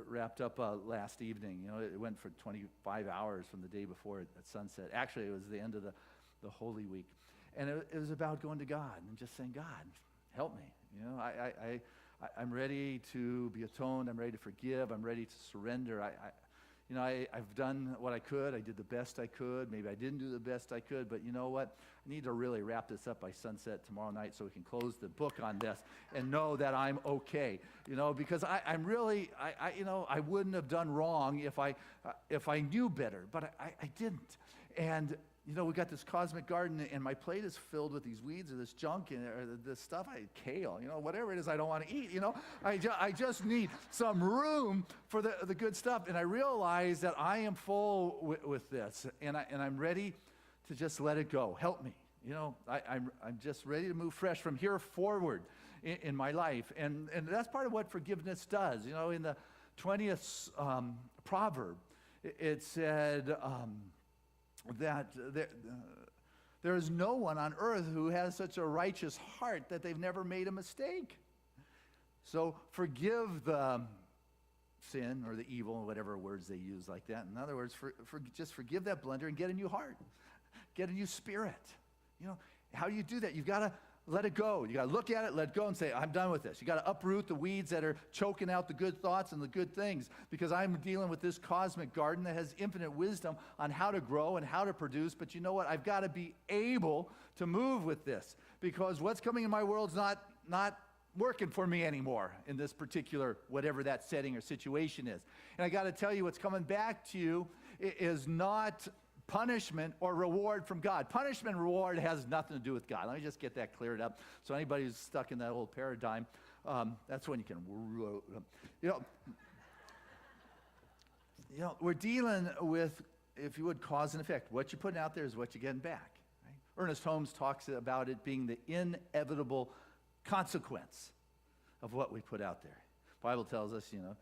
wrapped up last evening. You know, it went for 25 hours from the day before at sunset. Actually, it was the end of the Holy Week. And it was about going to God and just saying, God, help me. You know, I'm ready to be atoned. I'm ready to forgive. I'm ready to surrender. I've done what I could. I did the best I could. Maybe I didn't do the best I could, but you know what? I need to really wrap this up by sunset tomorrow night so we can close the book on this and know that I'm okay. You know, because I'm really, I wouldn't have done wrong if I knew better, but I didn't. And you know, we got this cosmic garden, and my plate is filled with these weeds or this junk or this stuff, kale, you know, whatever it is I don't want to eat, you know. I just need some room for the good stuff. And I realize that I am full with this, and I'm ready to just let it go. Help me. You know, I'm just ready to move fresh from here forward in my life. And that's part of what forgiveness does. You know, in the 20th proverb, it said, that there is no one on earth who has such a righteous heart that they've never made a mistake. So forgive the sin or the evil, whatever words they use like that. In other words, just forgive that blunder and get a new heart, get a new spirit. You know, how do you do that? You've got to let it go. You got to look at it, let go, and say, I'm done with this. You got to uproot the weeds that are choking out the good thoughts and the good things, because I'm dealing with this cosmic garden that has infinite wisdom on how to grow and how to produce. But you know what? I've got to be able to move with this, because what's coming in my world's not working for me anymore in this particular, whatever that setting or situation is. And I got to tell you, what's coming back to you is not punishment or reward from God. Punishment and reward has nothing to do with God. Let me just get that cleared up. So anybody who's stuck in that old paradigm, that's when you can, you know, we're dealing with, if you would, cause and effect. What you're putting out there is what you're getting back. Right? Ernest Holmes talks about it being the inevitable consequence of what we put out there. The Bible tells us, you know,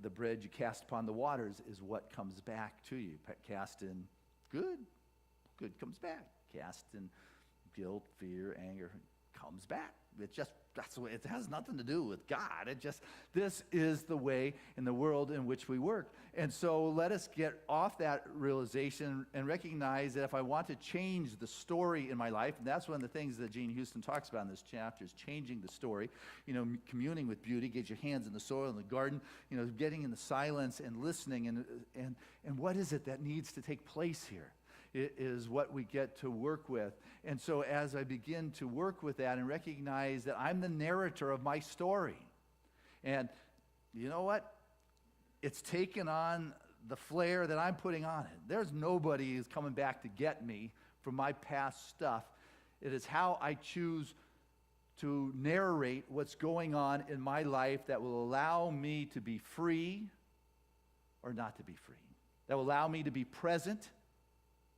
the bread you cast upon the waters is what comes back to you. Cast in good comes back. Cast in guilt, fear, anger, comes back. That's the way. It has nothing to do with God. This is the way in the world in which we work. And so let us get off that realization and recognize that if I want to change the story in my life, and that's one of the things that Gene Houston talks about in this chapter, is changing the story. You know, communing with beauty, get your hands in the soil in the garden, you know, getting in the silence and listening, and what is it that needs to take place here? It is what we get to work with. And so as I begin to work with that and recognize that I'm the narrator of my story, and you know what? It's taken on the flair that I'm putting on it. There's nobody who's coming back to get me from my past stuff. It is how I choose to narrate what's going on in my life that will allow me to be free or not to be free. That will allow me to be present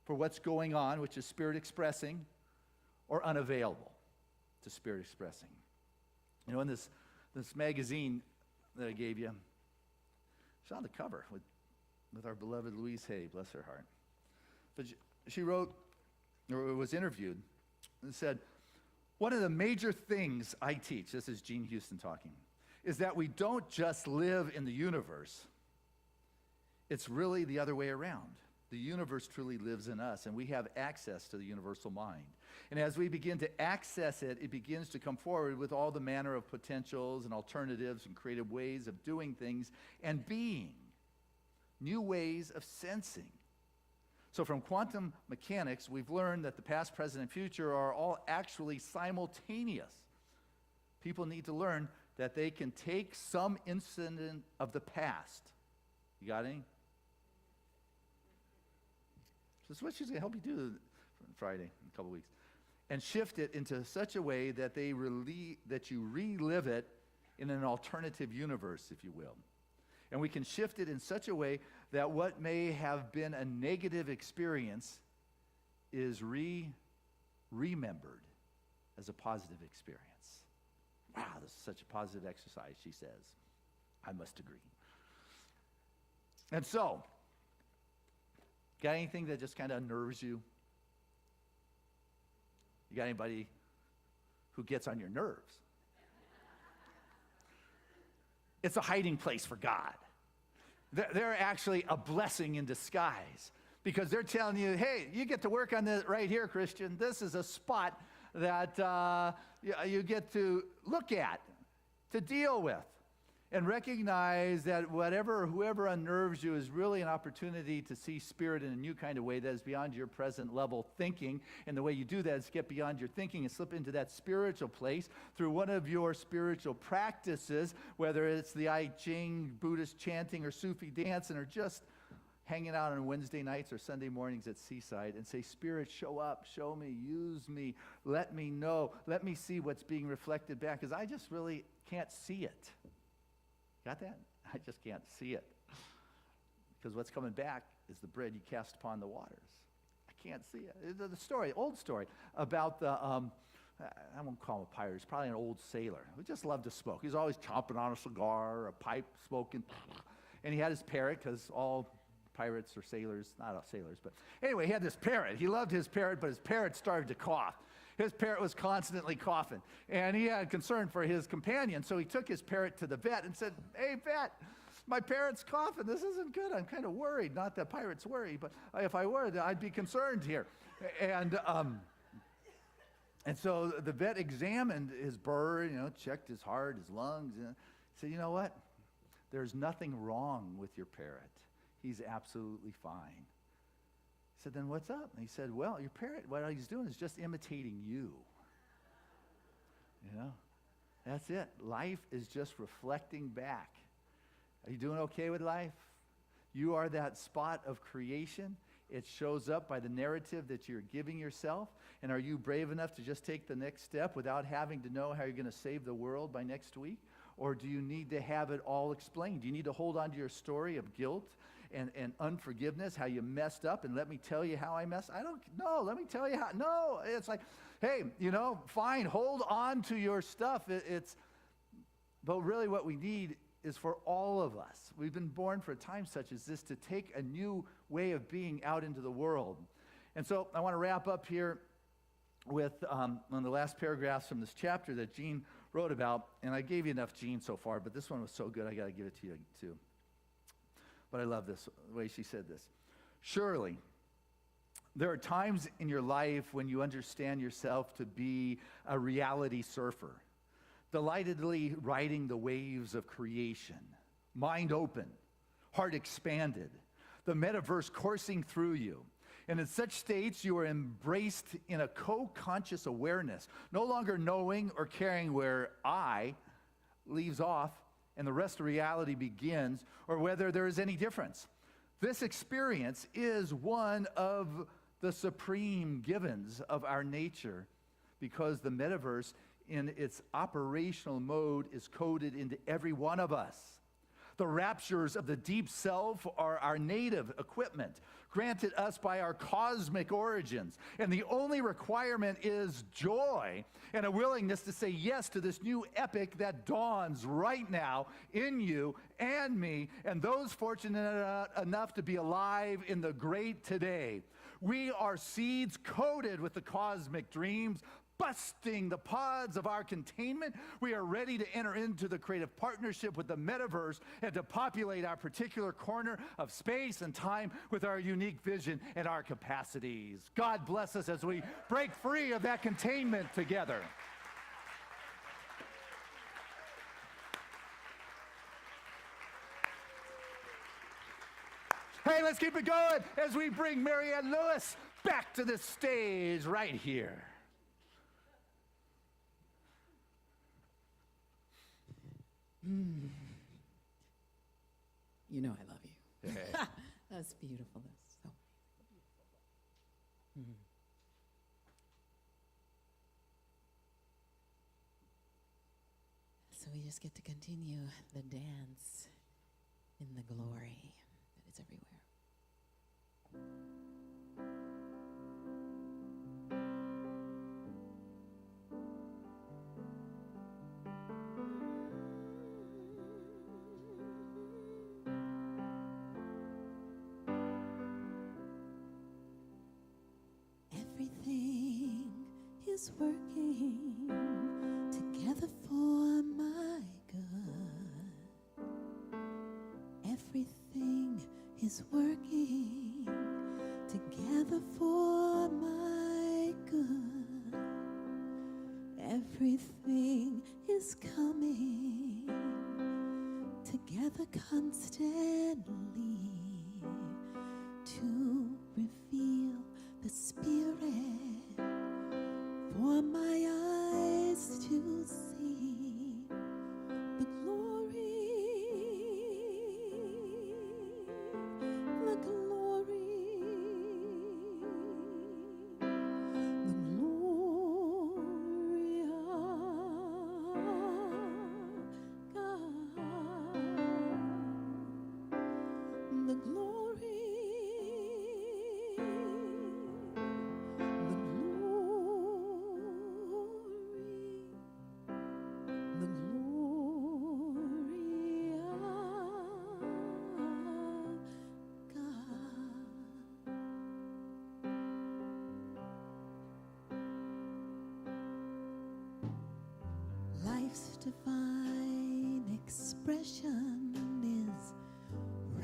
for what's going on, which is spirit expressing, or unavailable to spirit expressing. You know, in this magazine that I gave you, it's on the cover with our beloved Louise Hay, bless her heart. But she wrote, or was interviewed, and said, one of the major things I teach, this is Gene Houston talking, is that we don't just live in the universe. It's really the other way around. The universe truly lives in us, and we have access to the universal mind. And as we begin to access it, it begins to come forward with all the manner of potentials and alternatives and creative ways of doing things and being, new ways of sensing. So from quantum mechanics, we've learned that the past, present, and future are all actually simultaneous. People need to learn that they can take some incident of the past. You got any? This is what she's going to help you do Friday in a couple weeks. And shift it into such a way that that you relive it in an alternative universe, if you will. And we can shift it in such a way that what may have been a negative experience is remembered as a positive experience. Wow, this is such a positive exercise, she says. I must agree. And so, got anything that just kind of unnerves you? You got anybody who gets on your nerves? It's a hiding place for God. They're actually a blessing in disguise because they're telling you, hey, you get to work on this right here, Christian. This is a spot that you get to look at, to deal with, and recognize that whoever unnerves you is really an opportunity to see spirit in a new kind of way that is beyond your present level thinking. And the way you do that is get beyond your thinking and slip into that spiritual place through one of your spiritual practices, whether it's the I Ching, Buddhist chanting, or Sufi dancing, or just hanging out on Wednesday nights or Sunday mornings at Seaside and say, Spirit, show up, show me, use me, let me know, let me see what's being reflected back, because I just really can't see it. Got that? I just can't see it. Because what's coming back is the bread you cast upon the waters. I can't see it. The story, old story, about the, I won't call him a pirate, he's probably an old sailor who just loved to smoke. He was always chomping on a cigar, a pipe, smoking. And he had his parrot, because all pirates or sailors, not all sailors, but anyway, he had this parrot. He loved his parrot, but his parrot started to cough. His parrot was constantly coughing, and he had concern for his companion, so he took his parrot to the vet and said, hey, vet, my parrot's coughing. This isn't good. I'm kind of worried. Not that pirates worry, but if I were, I'd be concerned here. And so the vet examined his bird, checked his heart, his lungs, and said, you know what? There's nothing wrong with your parrot. He's absolutely fine. He said, then what's up? And he said, well, your parrot, what he's doing is just imitating you. That's it. Life is just reflecting back. Are you doing okay with life? You are that spot of creation. It shows up by the narrative that you're giving yourself. And are you brave enough to just take the next step without having to know how you're going to save the world by next week? Or do you need to have it all explained? Do you need to hold on to your story of guilt and unforgiveness, how you messed up, and let me tell you how I messed? I don't know. Let me tell you how. No, it's like, hey, fine, hold on to your stuff. But really what we need is for all of us. We've been born for a time such as this to take a new way of being out into the world. And so I want to wrap up here with one of the last paragraphs from this chapter that Jean wrote about. And I gave you enough Jean so far, but this one was so good I got to give it to you too. But I love this, the way she said this. Surely, there are times in your life when you understand yourself to be a reality surfer, delightedly riding the waves of creation, mind open, heart expanded, the metaverse coursing through you. And in such states, you are embraced in a co-conscious awareness, no longer knowing or caring where I leaves off and the rest of reality begins, or whether there is any difference. This experience is one of the supreme givens of our nature, because the metaverse in its operational mode is coded into every one of us. The raptures of the deep self are our native equipment, granted us by our cosmic origins. And the only requirement is joy and a willingness to say yes to this new epic that dawns right now in you and me and those fortunate enough to be alive in the great today. We are seeds coated with the cosmic dreams, busting the pods of our containment. We are ready to enter into the creative partnership with the metaverse and to populate our particular corner of space and time with our unique vision and our capacities. God bless us as we break free of that containment together. Hey, let's keep it going as we bring Marianne Lewis back to the stage right here. You know I love you. Hey. That's beautiful. That's so beautiful. So we just get to continue the dance in the glory that is everywhere. Everything is working together for my good. Everything is working together for my good. Everything is coming together constantly to reveal the Spirit for my eyes to see the glory, the glory, the glory of God, the glory. Life's divine expression is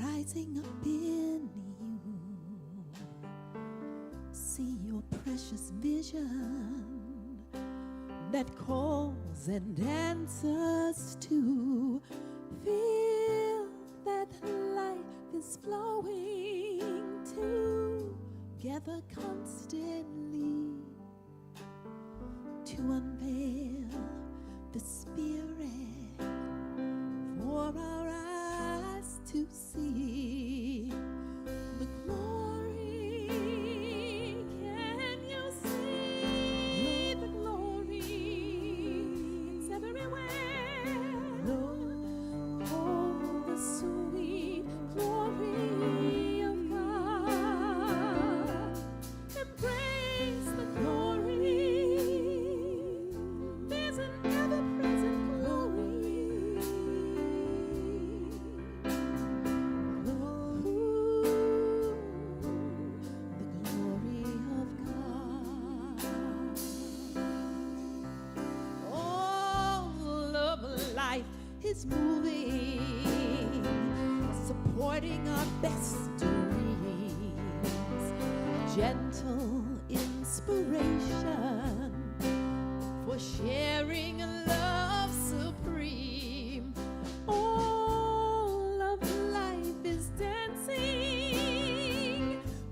rising up in you. See your precious vision that calls and answers to. Feel that life is flowing together constantly to unveil the Spirit for our eyes to see the glory. Can you see the glory? It's everywhere. Oh, the sweet glory of God. Embrace the glory. There's an ever-present glory. The glory of God. All of life is moving, supporting our best dreams. Gentle inspiration for sharing a love supreme. All of life is dancing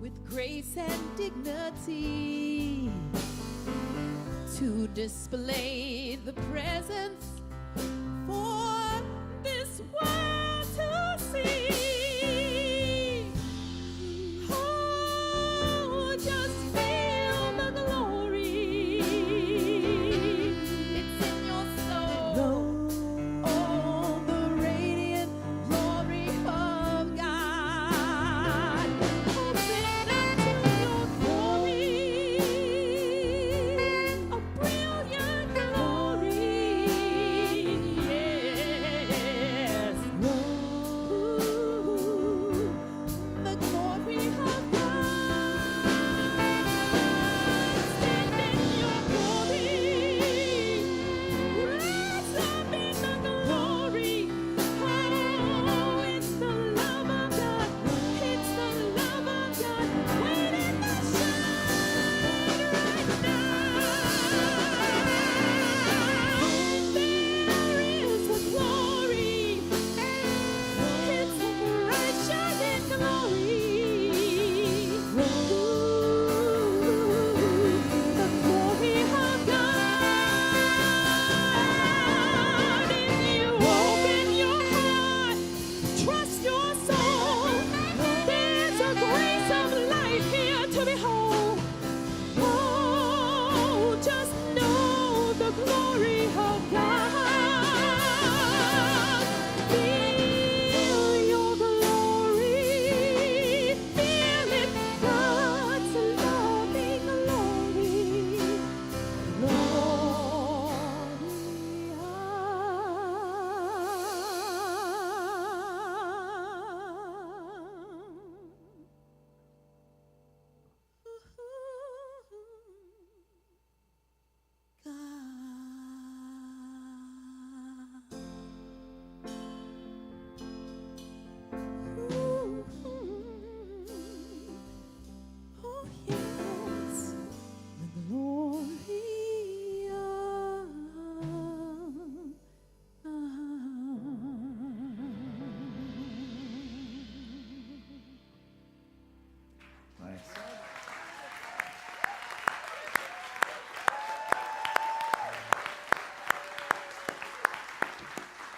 with grace and dignity to display the presence for this world to see. Oh, just feel the glory. It's in your soul. Oh, the radiant glory of God. Open up to your glory, a brilliant glory. Yeah.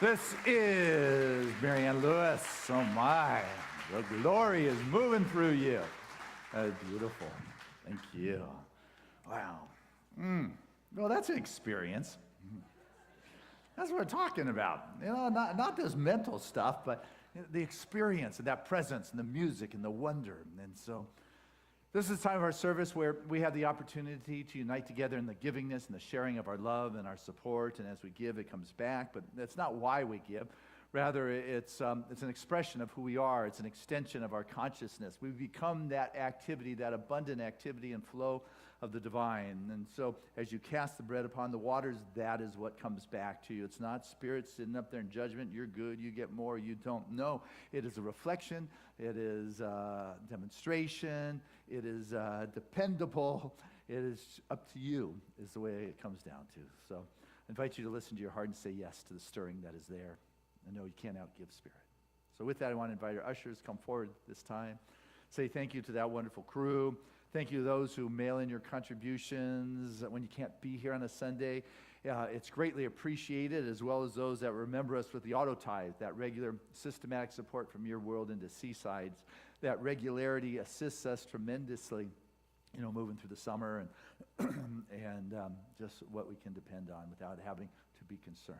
This is Marianne Lewis. Oh my, the glory is moving through you. That is beautiful. Thank you. Wow. Well, that's an experience. That's what we're talking about. You know, not this mental stuff, but the experience and that presence and the music and the wonder. And so this is the time of our service where we have the opportunity to unite together in the givingness and the sharing of our love and our support. And as we give, it comes back. But that's not why we give. Rather, it's an expression of who we are. It's an extension of our consciousness. We become that activity, that abundant activity and flow of the divine. And so as you cast the bread upon the waters, that is what comes back to you. It's not spirit sitting up there in judgment. You're good, you get more, you don't. No, it is a reflection. It is a demonstration. It is dependable. It is up to you is the way it comes down to. So I invite you to listen to your heart and say yes to the stirring that is there. And no, you can't outgive spirit. So with that, I want to invite our ushers to come forward this time. Say thank you to that wonderful crew. Thank you to those who mail in your contributions when you can't be here on a Sunday. It's greatly appreciated, as well as those that remember us with the auto tithe, that regular systematic support from your world into Seasides. That regularity assists us tremendously, you know, moving through the summer and just what we can depend on without having to be concerned.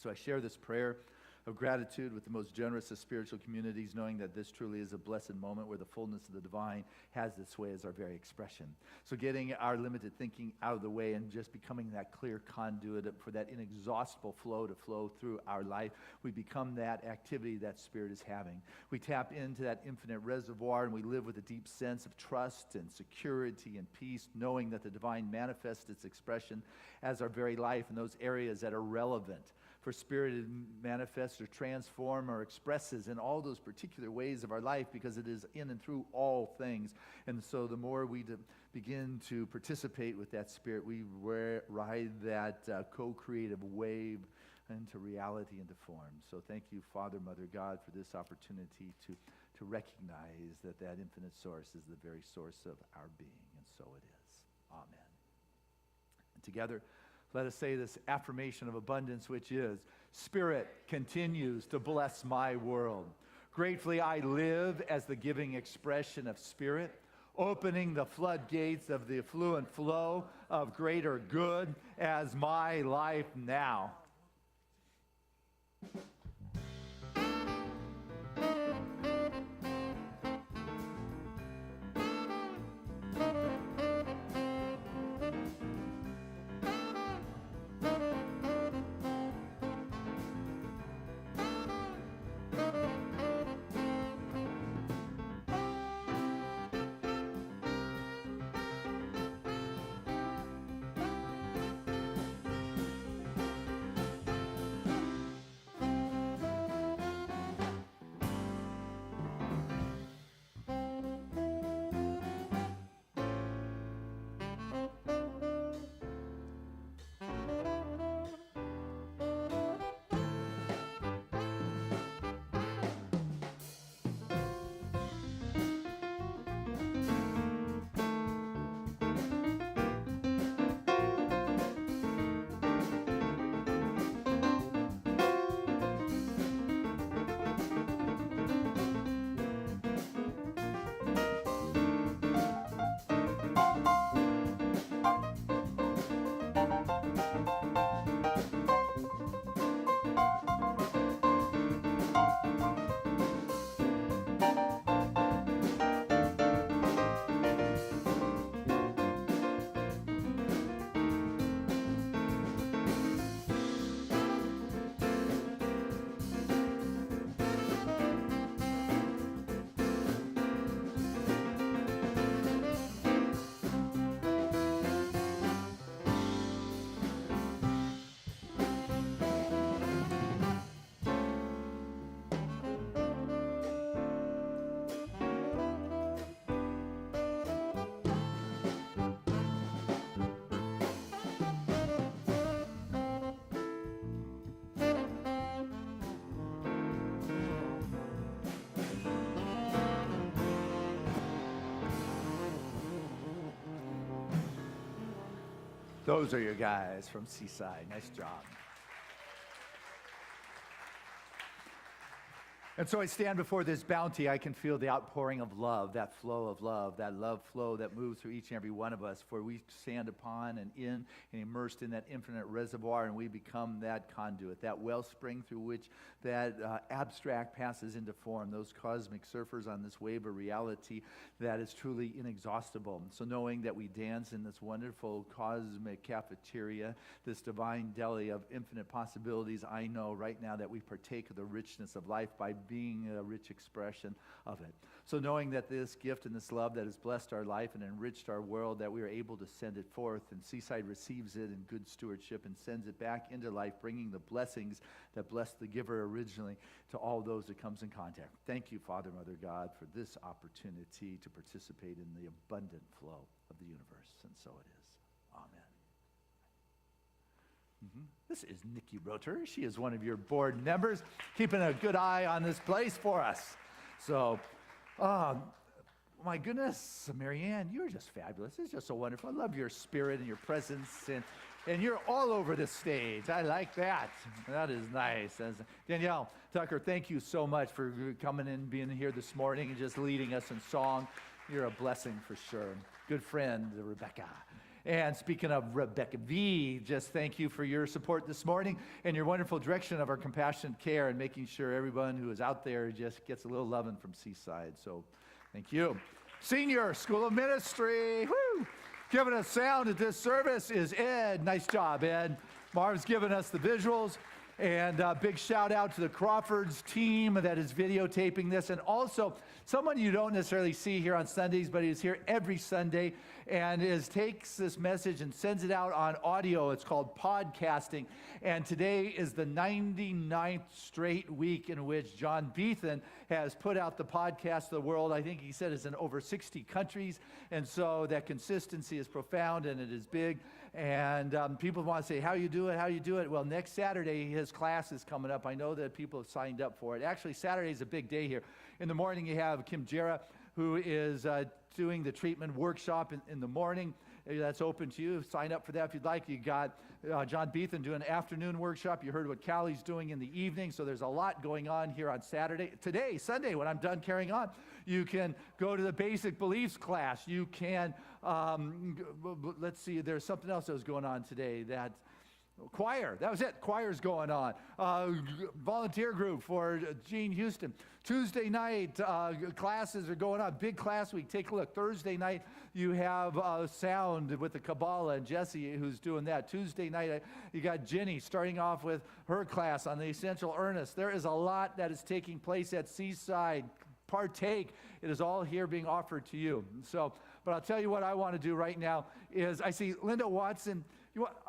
So I share this prayer of gratitude with the most generous of spiritual communities, knowing that this truly is a blessed moment where the fullness of the divine has its way as our very expression. So getting our limited thinking out of the way and just becoming that clear conduit for that inexhaustible flow to flow through our life, we become that activity that Spirit is having. We tap into that infinite reservoir and we live with a deep sense of trust and security and peace, knowing that the divine manifests its expression as our very life in those areas that are relevant for Spirit to manifest or transform or expresses in all those particular ways of our life, because it is in and through all things. And so the more we begin to participate with that Spirit, we ride that co-creative wave into reality, into form. So thank you, Father, Mother, God, for this opportunity to recognize that that infinite source is the very source of our being. And so it is. Amen. And together, let us say this affirmation of abundance, which is, Spirit continues to bless my world. Gratefully, I live as the giving expression of Spirit, opening the floodgates of the affluent flow of greater good as my life now. Those are your guys from Seaside. Nice job. And so I stand before this bounty. I can feel the outpouring of love, that flow of love, that love flow that moves through each and every one of us. For we stand upon and in and immersed in that infinite reservoir, and we become that conduit, that wellspring through which that abstract passes into form, those cosmic surfers on this wave of reality that is truly inexhaustible. So knowing that we dance in this wonderful cosmic cafeteria, this divine deli of infinite possibilities, I know right now that we partake of the richness of life by being a rich expression of it. So knowing that this gift and this love that has blessed our life and enriched our world, that we are able to send it forth, and Seaside receives it in good stewardship and sends it back into life, bringing the blessings that blessed the giver originally to all those it comes in contact. Thank you, Father, Mother God, for this opportunity to participate in the abundant flow of the universe. And so it is. Amen. This is Nikki Roter. She is one of your board members, keeping a good eye on this place for us. So, my goodness, Marianne, you're just fabulous. It's just so wonderful. I love your spirit and your presence, and you're all over the stage. I like that. That is nice. As Danielle Tucker, thank you so much for coming in, being here this morning, and just leading us in song. You're a blessing for sure. Good friend, Rebecca. And speaking of Rebecca V, just thank you for your support this morning and your wonderful direction of our compassionate care and making sure everyone who is out there just gets a little loving from Seaside. So thank you. Senior School of Ministry, woo! Giving us sound at this service is Ed. Nice job, Ed. Marv's given us the visuals. And big shout out to the Crawfords team that is videotaping this. And also someone you don't necessarily see here on Sundays, but is here every Sunday and takes this message and sends it out on audio. It's called podcasting. And today is the 99th straight week in which John Beethan has put out the podcast to the world. I think he said it's in over 60 countries. And so that consistency is profound and it is big. And people want to say, how you do it, how you do it. Well, next Saturday, his class is coming up. I know that people have signed up for it. Actually, Saturday is a big day here. In the morning, you have Kim Jera, who is doing the treatment workshop in the morning. That's open to you. Sign up for that if you'd like. You got John Beethan doing an afternoon workshop. You heard what Callie's doing in the evening. So there's a lot going on here on Saturday. Today, Sunday, when I'm done carrying on, you can go to the basic beliefs class. You can, let's see, there's something else that was going on today. That choir, that was it. Choir's going on. Volunteer group for Gene Houston. Tuesday night, classes are going on. Big class week. Take a look. Thursday night, you have sound with the Kabbalah and Jesse who's doing that. Tuesday night, you got Jenny starting off with her class on the essential earnest. There is a lot that is taking place at Seaside. Partake. It is all here being offered to you. So, but I'll tell you what I want to do right now is I see Linda Watson.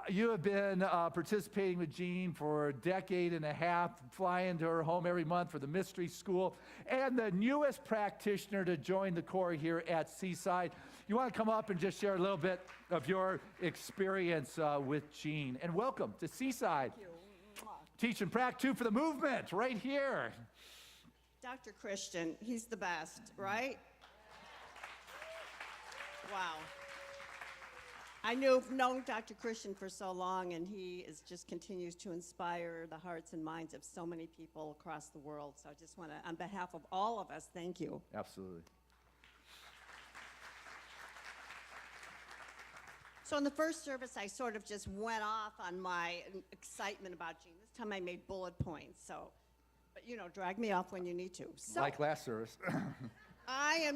You have been participating with Jean for a decade and a half, flying to her home every month for the mystery school, and the newest practitioner to join the Corps here at Seaside. You want to come up and just share a little bit of your experience with Jean. And welcome to Seaside. Thank you. Teach and Prac 2 for the movement, right here. Dr. Christian, he's the best, right? Wow. I've known Dr. Christian for so long, and he just continues to inspire the hearts and minds of so many people across the world. So I just want to, on behalf of all of us, thank you. Absolutely. So in the first service, I sort of just went off on my excitement about Jean. This time I made bullet points, but drag me off when you need to. So, like last service. I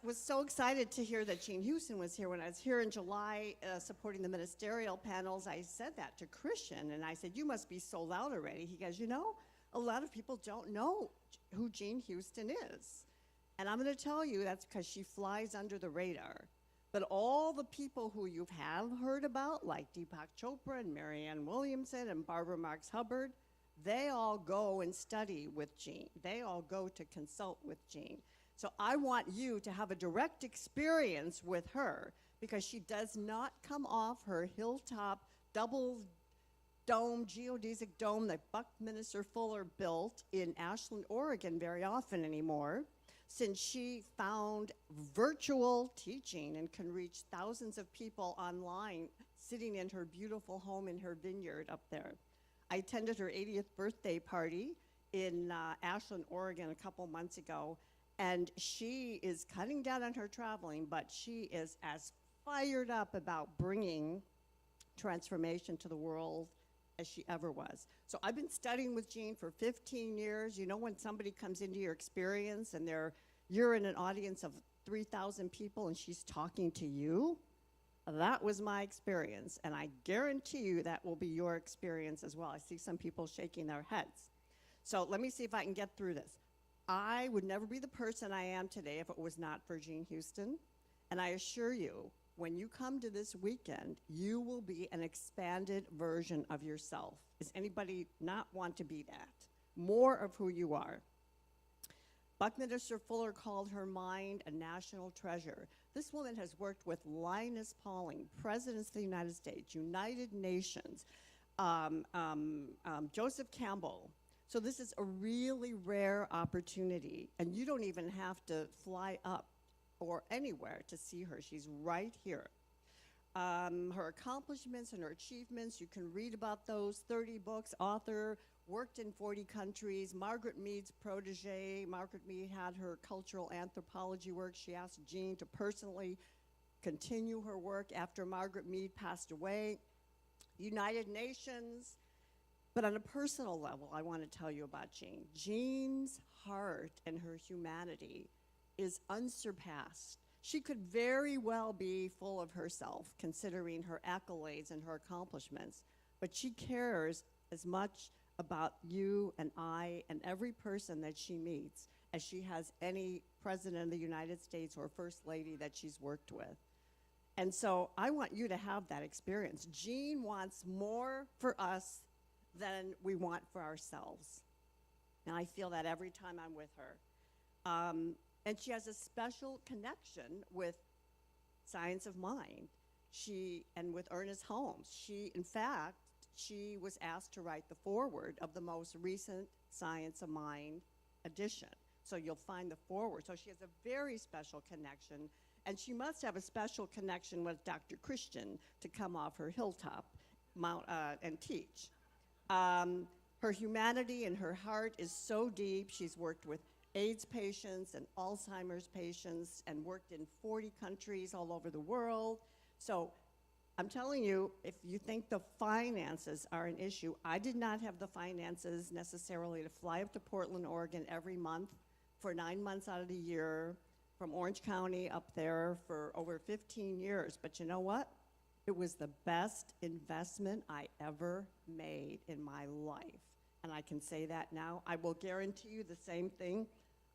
was so excited to hear that Jean Houston was here. When I was here in July supporting the ministerial panels, I said that to Christian, and I said, you must be sold out already. He goes, a lot of people don't know who Jean Houston is. And I'm going to tell you that's because she flies under the radar. But all the people who you have heard about, like Deepak Chopra and Marianne Williamson and Barbara Marx Hubbard, they all go and study with Jean. They all go to consult with Jean. So I want you to have a direct experience with her because she does not come off her hilltop double dome, geodesic dome that Buckminster Fuller built in Ashland, Oregon very often anymore, since she found virtual teaching and can reach thousands of people online sitting in her beautiful home in her vineyard up there. I attended her 80th birthday party in Ashland, Oregon a couple months ago, and she is cutting down on her traveling, but she is as fired up about bringing transformation to the world as she ever was. So I've been studying with Jean for 15 years. You know, when somebody comes into your experience and you're in an audience of 3,000 people and she's talking to you? That was my experience, and I guarantee you that will be your experience as well. I see some people shaking their heads. So let me see if I can get through this. I would never be the person I am today if it was not for Jean Houston, and I assure you, when you come to this weekend, you will be an expanded version of yourself. Does anybody not want to be that? More of who you are. Buckminster Fuller called her mind a national treasure. This woman has worked with Linus Pauling, presidents of the United States, United Nations, Joseph Campbell. So this is a really rare opportunity, and you don't even have to fly up or anywhere to see her. She's right here. Her accomplishments and her achievements, you can read about those. 30 books, author, worked in 40 countries. Margaret Mead's protege. Margaret Mead had her cultural anthropology work. She asked Jean to personally continue her work after Margaret Mead passed away. United Nations. But on a personal level, I want to tell you about Jean. Jean's heart and her humanity is unsurpassed. She could very well be full of herself, considering her accolades and her accomplishments, but she cares as much about you and I and every person that she meets as she has any president of the United States or first lady that she's worked with. And so I want you to have that experience. Jean wants more for us than we want for ourselves. And I feel that every time I'm with her. And she has a special connection with Science of Mind. And with Ernest Holmes. In fact, she was asked to write the foreword of the most recent Science of Mind edition. So you'll find the foreword. So she has a very special connection, and she must have a special connection with Dr. Christian to come off her hilltop and teach. Her humanity and her heart is so deep. She's worked with AIDS patients and Alzheimer's patients and worked in 40 countries all over the world. So I'm telling you, if you think the finances are an issue, I did not have the finances necessarily to fly up to Portland, Oregon every month for 9 months out of the year, from Orange County up there for over 15 years. But you know what? It was the best investment I ever made in my life. And I can say that now. I will guarantee you the same thing.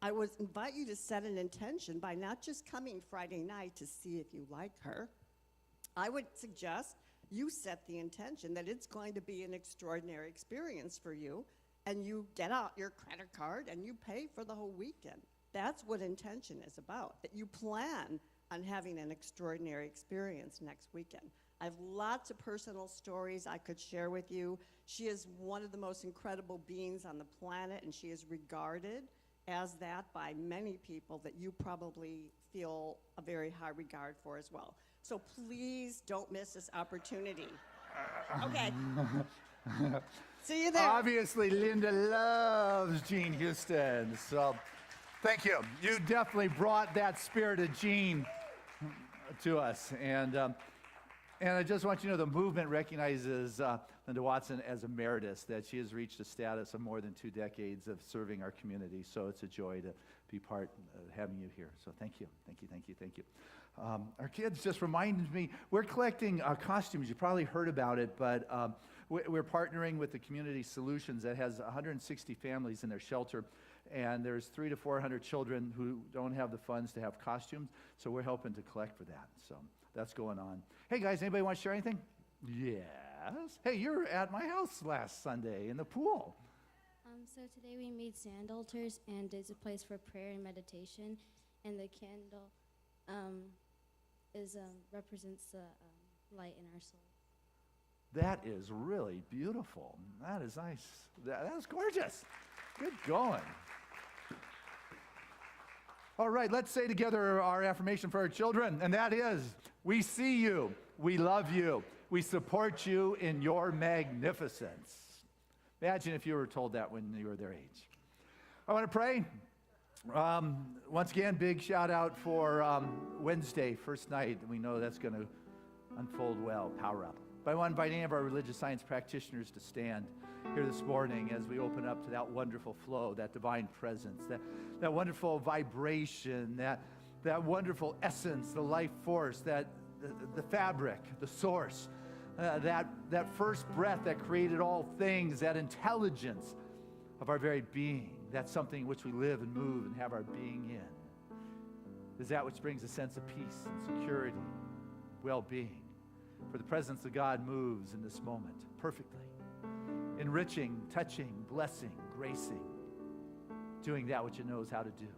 I would invite you to set an intention by not just coming Friday night to see if you like her. I would suggest you set the intention that it's going to be an extraordinary experience for you, and you get out your credit card and you pay for the whole weekend. That's what intention is about, that you plan on having an extraordinary experience next weekend. I have lots of personal stories I could share with you. She is one of the most incredible beings on the planet, and she is regarded as that by many people that you probably feel a very high regard for as well. So please don't miss this opportunity. Okay. See you there. Obviously, Linda loves Jean Houston, so thank you. You definitely brought that spirit of Jean to us. And I just want you to know the movement recognizes Linda Watson as emeritus, that she has reached a status of more than 2 decades of serving our community. So it's a joy to be part of having you here. So thank you, thank you, thank you, thank you. Our kids just reminded me, we're collecting costumes. You probably heard about it, but we're partnering with the Community Solutions that has 160 families in their shelter. And there's 300 to 400 children who don't have the funds to have costumes. So we're helping to collect for that. So that's going on. Hey guys, anybody want to share anything? Yes. Hey, you were at my house last Sunday in the pool. So today we made sand altars, and it's a place for prayer and meditation. And the candle represents the light in our soul. That is really beautiful. That is nice. That is gorgeous. Good going. All right, let's say together our affirmation for our children, and that is, we see you, we love you, we support you in your magnificence. Imagine if you were told that when you were their age. I want to pray. Once again, big shout out for Wednesday, first night. We know that's going to unfold well. Power up. But I want to invite any of our religious science practitioners to stand here this morning as we open up to that wonderful flow, that divine presence, that wonderful vibration, that wonderful essence, the life force, the fabric, the source, that first breath that created all things, that intelligence of our very being. That's something in which we live and move and have our being in. Is that which brings a sense of peace and security, well-being. For the presence of God moves in this moment perfectly, enriching, touching, blessing, gracing, doing that which it knows how to do.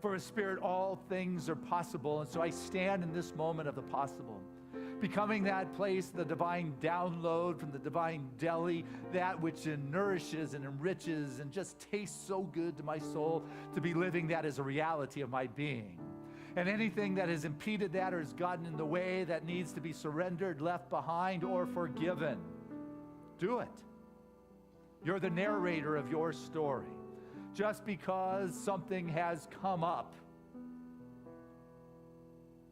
For His Spirit, all things are possible, and so I stand in this moment of the possible, becoming that place, the divine download from the divine deli, that which nourishes and enriches and just tastes so good to my soul, to be living that as a reality of my being. And anything that has impeded that or has gotten in the way that needs to be surrendered, left behind, or forgiven, do it. You're the narrator of your story. Just because something has come up,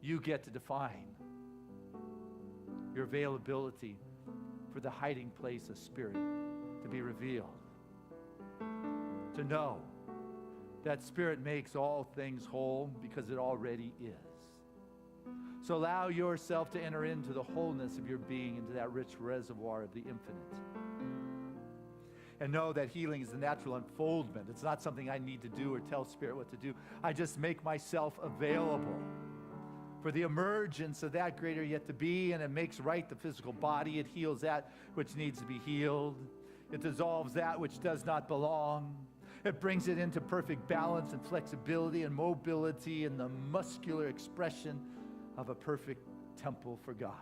you get to define your availability for the hiding place of Spirit to be revealed. To know that Spirit makes all things whole because it already is. So allow yourself to enter into the wholeness of your being, into that rich reservoir of the infinite. And know that healing is the natural unfoldment. It's not something I need to do or tell Spirit what to do. I just make myself available for the emergence of that greater yet to be, and it makes right the physical body. It heals that which needs to be healed. It dissolves that which does not belong. It brings it into perfect balance and flexibility and mobility and the muscular expression of a perfect temple for God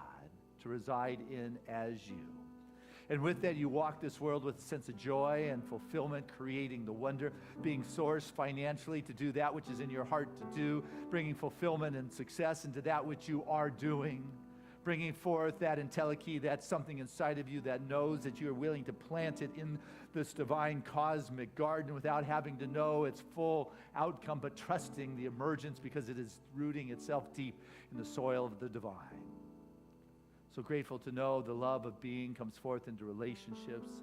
to reside in as you. And with that, you walk this world with a sense of joy and fulfillment, creating the wonder, being sourced financially to do that which is in your heart to do, bringing fulfillment and success into that which you are doing, bringing forth that entelechy, that's something inside of you that knows that you are willing to plant it in this divine cosmic garden without having to know its full outcome, but trusting the emergence because it is rooting itself deep in the soil of the divine. So grateful to know the love of being comes forth into relationships.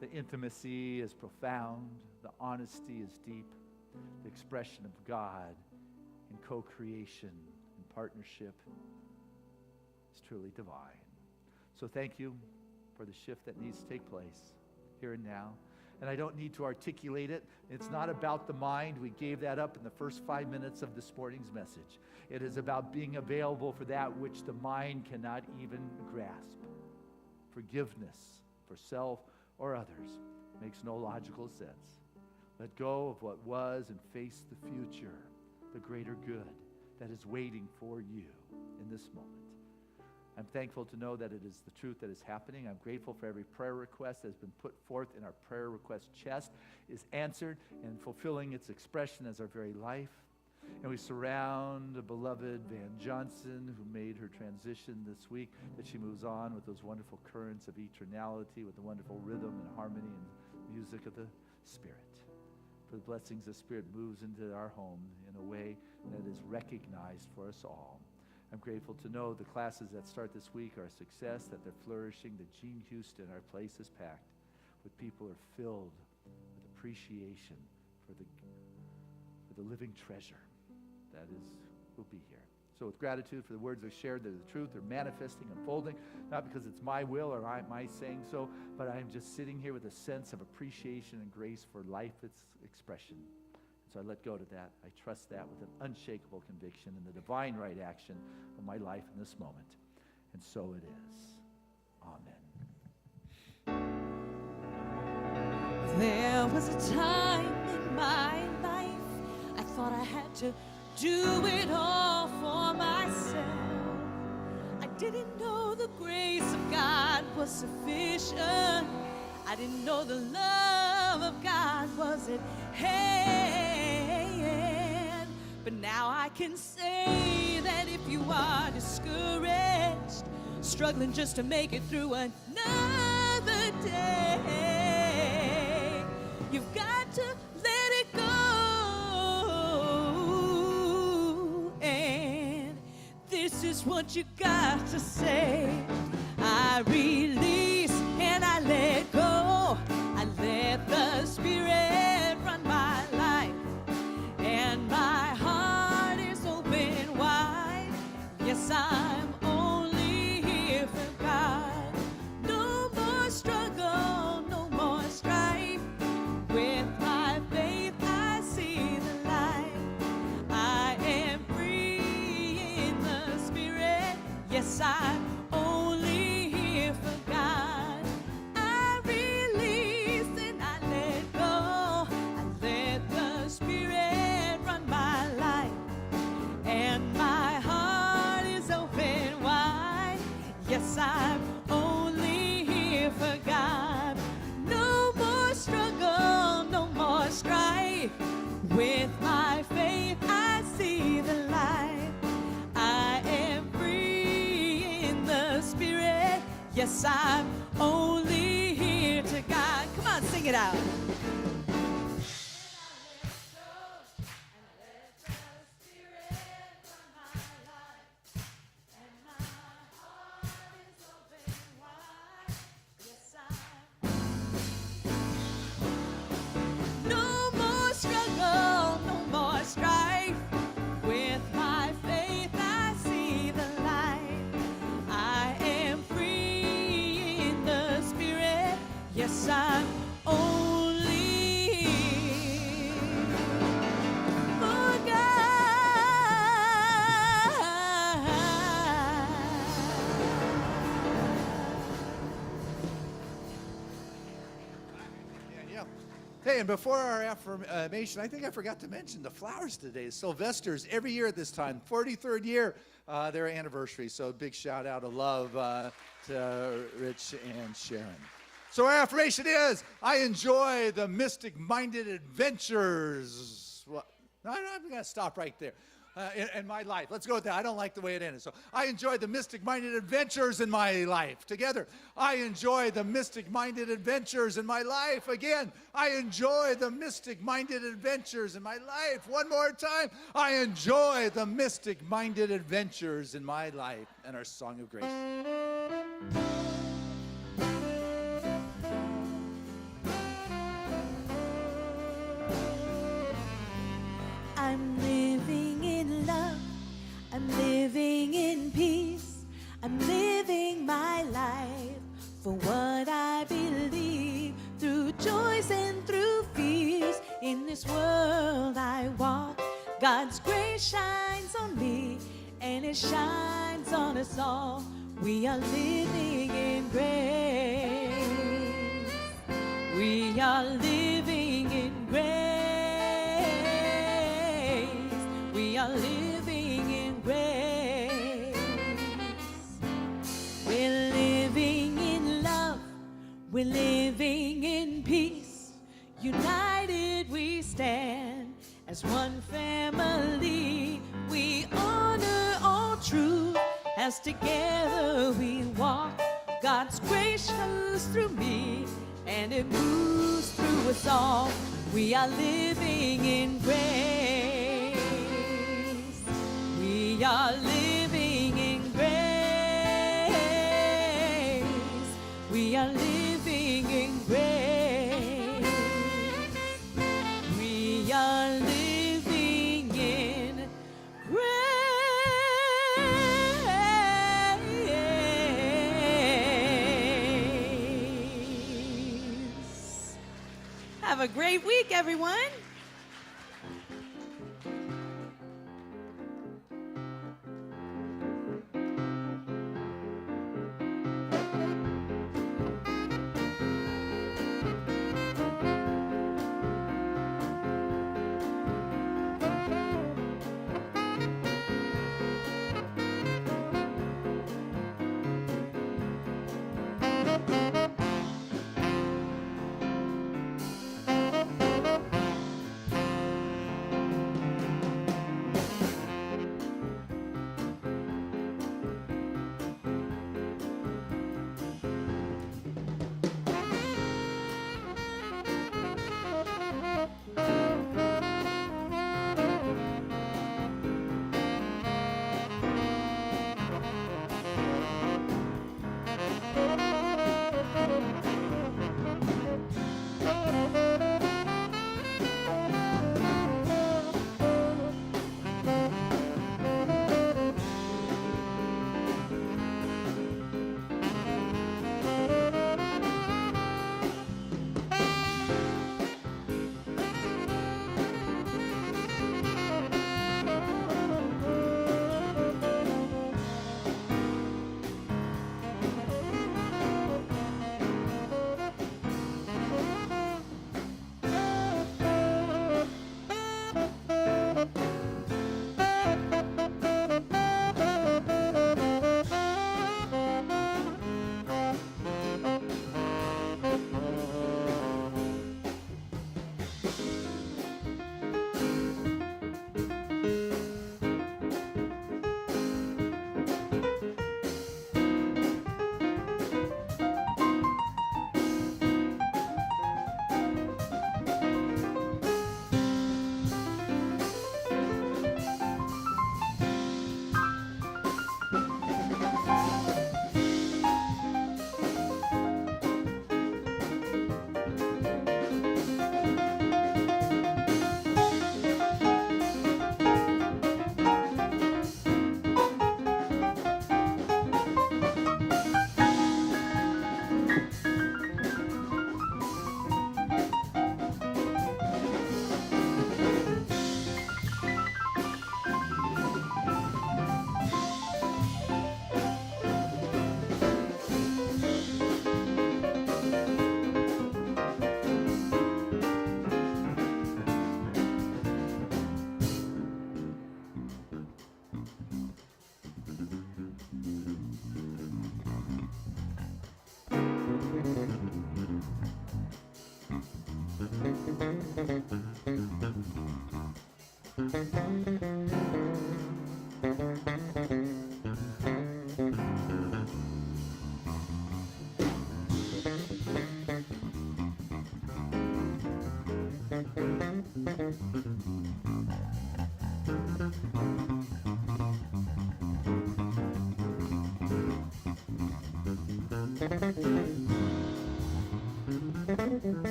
The intimacy is profound. The honesty is deep. The expression of God in co-creation and partnership is truly divine. So thank you for the shift that needs to take place here and now. And I don't need to articulate it. It's not about the mind. We gave that up in the first 5 minutes of this morning's message. It is about being available for that which the mind cannot even grasp. Forgiveness for self or others makes no logical sense. Let go of what was and face the future, the greater good that is waiting for you in this moment. I'm thankful to know that it is the truth that is happening. I'm grateful for every prayer request that has been put forth in our prayer request chest is answered and fulfilling its expression as our very life. And we surround the beloved Van Johnson, who made her transition this week, that she moves on with those wonderful currents of eternality, with the wonderful rhythm and harmony and music of the Spirit. For the blessings of Spirit moves into our home in a way that is recognized for us all. I'm grateful to know the classes that start this week are a success, that they're flourishing, that Gene Houston, our place is packed with people who are filled with appreciation for the living treasure that will be here. So with gratitude for the words I've shared, that are the truth, they're manifesting, unfolding, not because it's my will or my saying so, but I'm just sitting here with a sense of appreciation and grace for life, its expression. So I let go to that. I trust that with an unshakable conviction in the divine right action of my life in this moment. And so it is. Amen. There was a time in my life I thought I had to do it all for myself. I didn't know the grace of God was sufficient. I didn't know the love of God was at hand. But now I can say that if you are discouraged, struggling just to make it through another day, you've got to let it go. just what you got to say. I release and I let go. I let the Spirit run my life, and my heart is open wide. Yes, I'm only here for God. No more struggle, no more strife. With my faith, I see the light. I am free in the Spirit. Yes, I'm only here for God. I release and I let go. I let the Spirit run my life, and my heart is open wide. Yes, I'm only here for God. No more struggle, no more strife. With my faith, I see the light. I am free in the Spirit. Yes, I'm only here to God. Come on, sing it out. No more struggle, no more strife. With my faith, I see the light. I am free in the Spirit. Yes, I'm only for Yeah. Hey, and before our affirmation, I think I forgot to mention the flowers today. Sylvester's every year at this time, 43rd year, their anniversary. So a big shout out of love to Rich and Sharon. So our affirmation is, I enjoy the mystic-minded adventures. Well, no, I'm going to stop right there. In my life. Let's go with that. I don't like the way it ended. So I enjoy the mystic-minded adventures in my life. Together, I enjoy the mystic-minded adventures in my life. Again, I enjoy the mystic-minded adventures in my life. One more time. I enjoy the mystic-minded adventures in my life. And our song of grace. I'm living in love. I'm living in peace. I'm living my life for what I believe. Through joys and through fears, in this world I walk. God's grace shines on me, and it shines on us all. We are living in grace. We are living in grace. We are living in grace. We're living in love. We're living in peace. United we stand as one family. We honor all truth as together we walk. God's grace shows through me, and it moves through us all. We are living in grace. We are living in grace. We are living in grace. We are living in grace. Have a great week, everyone.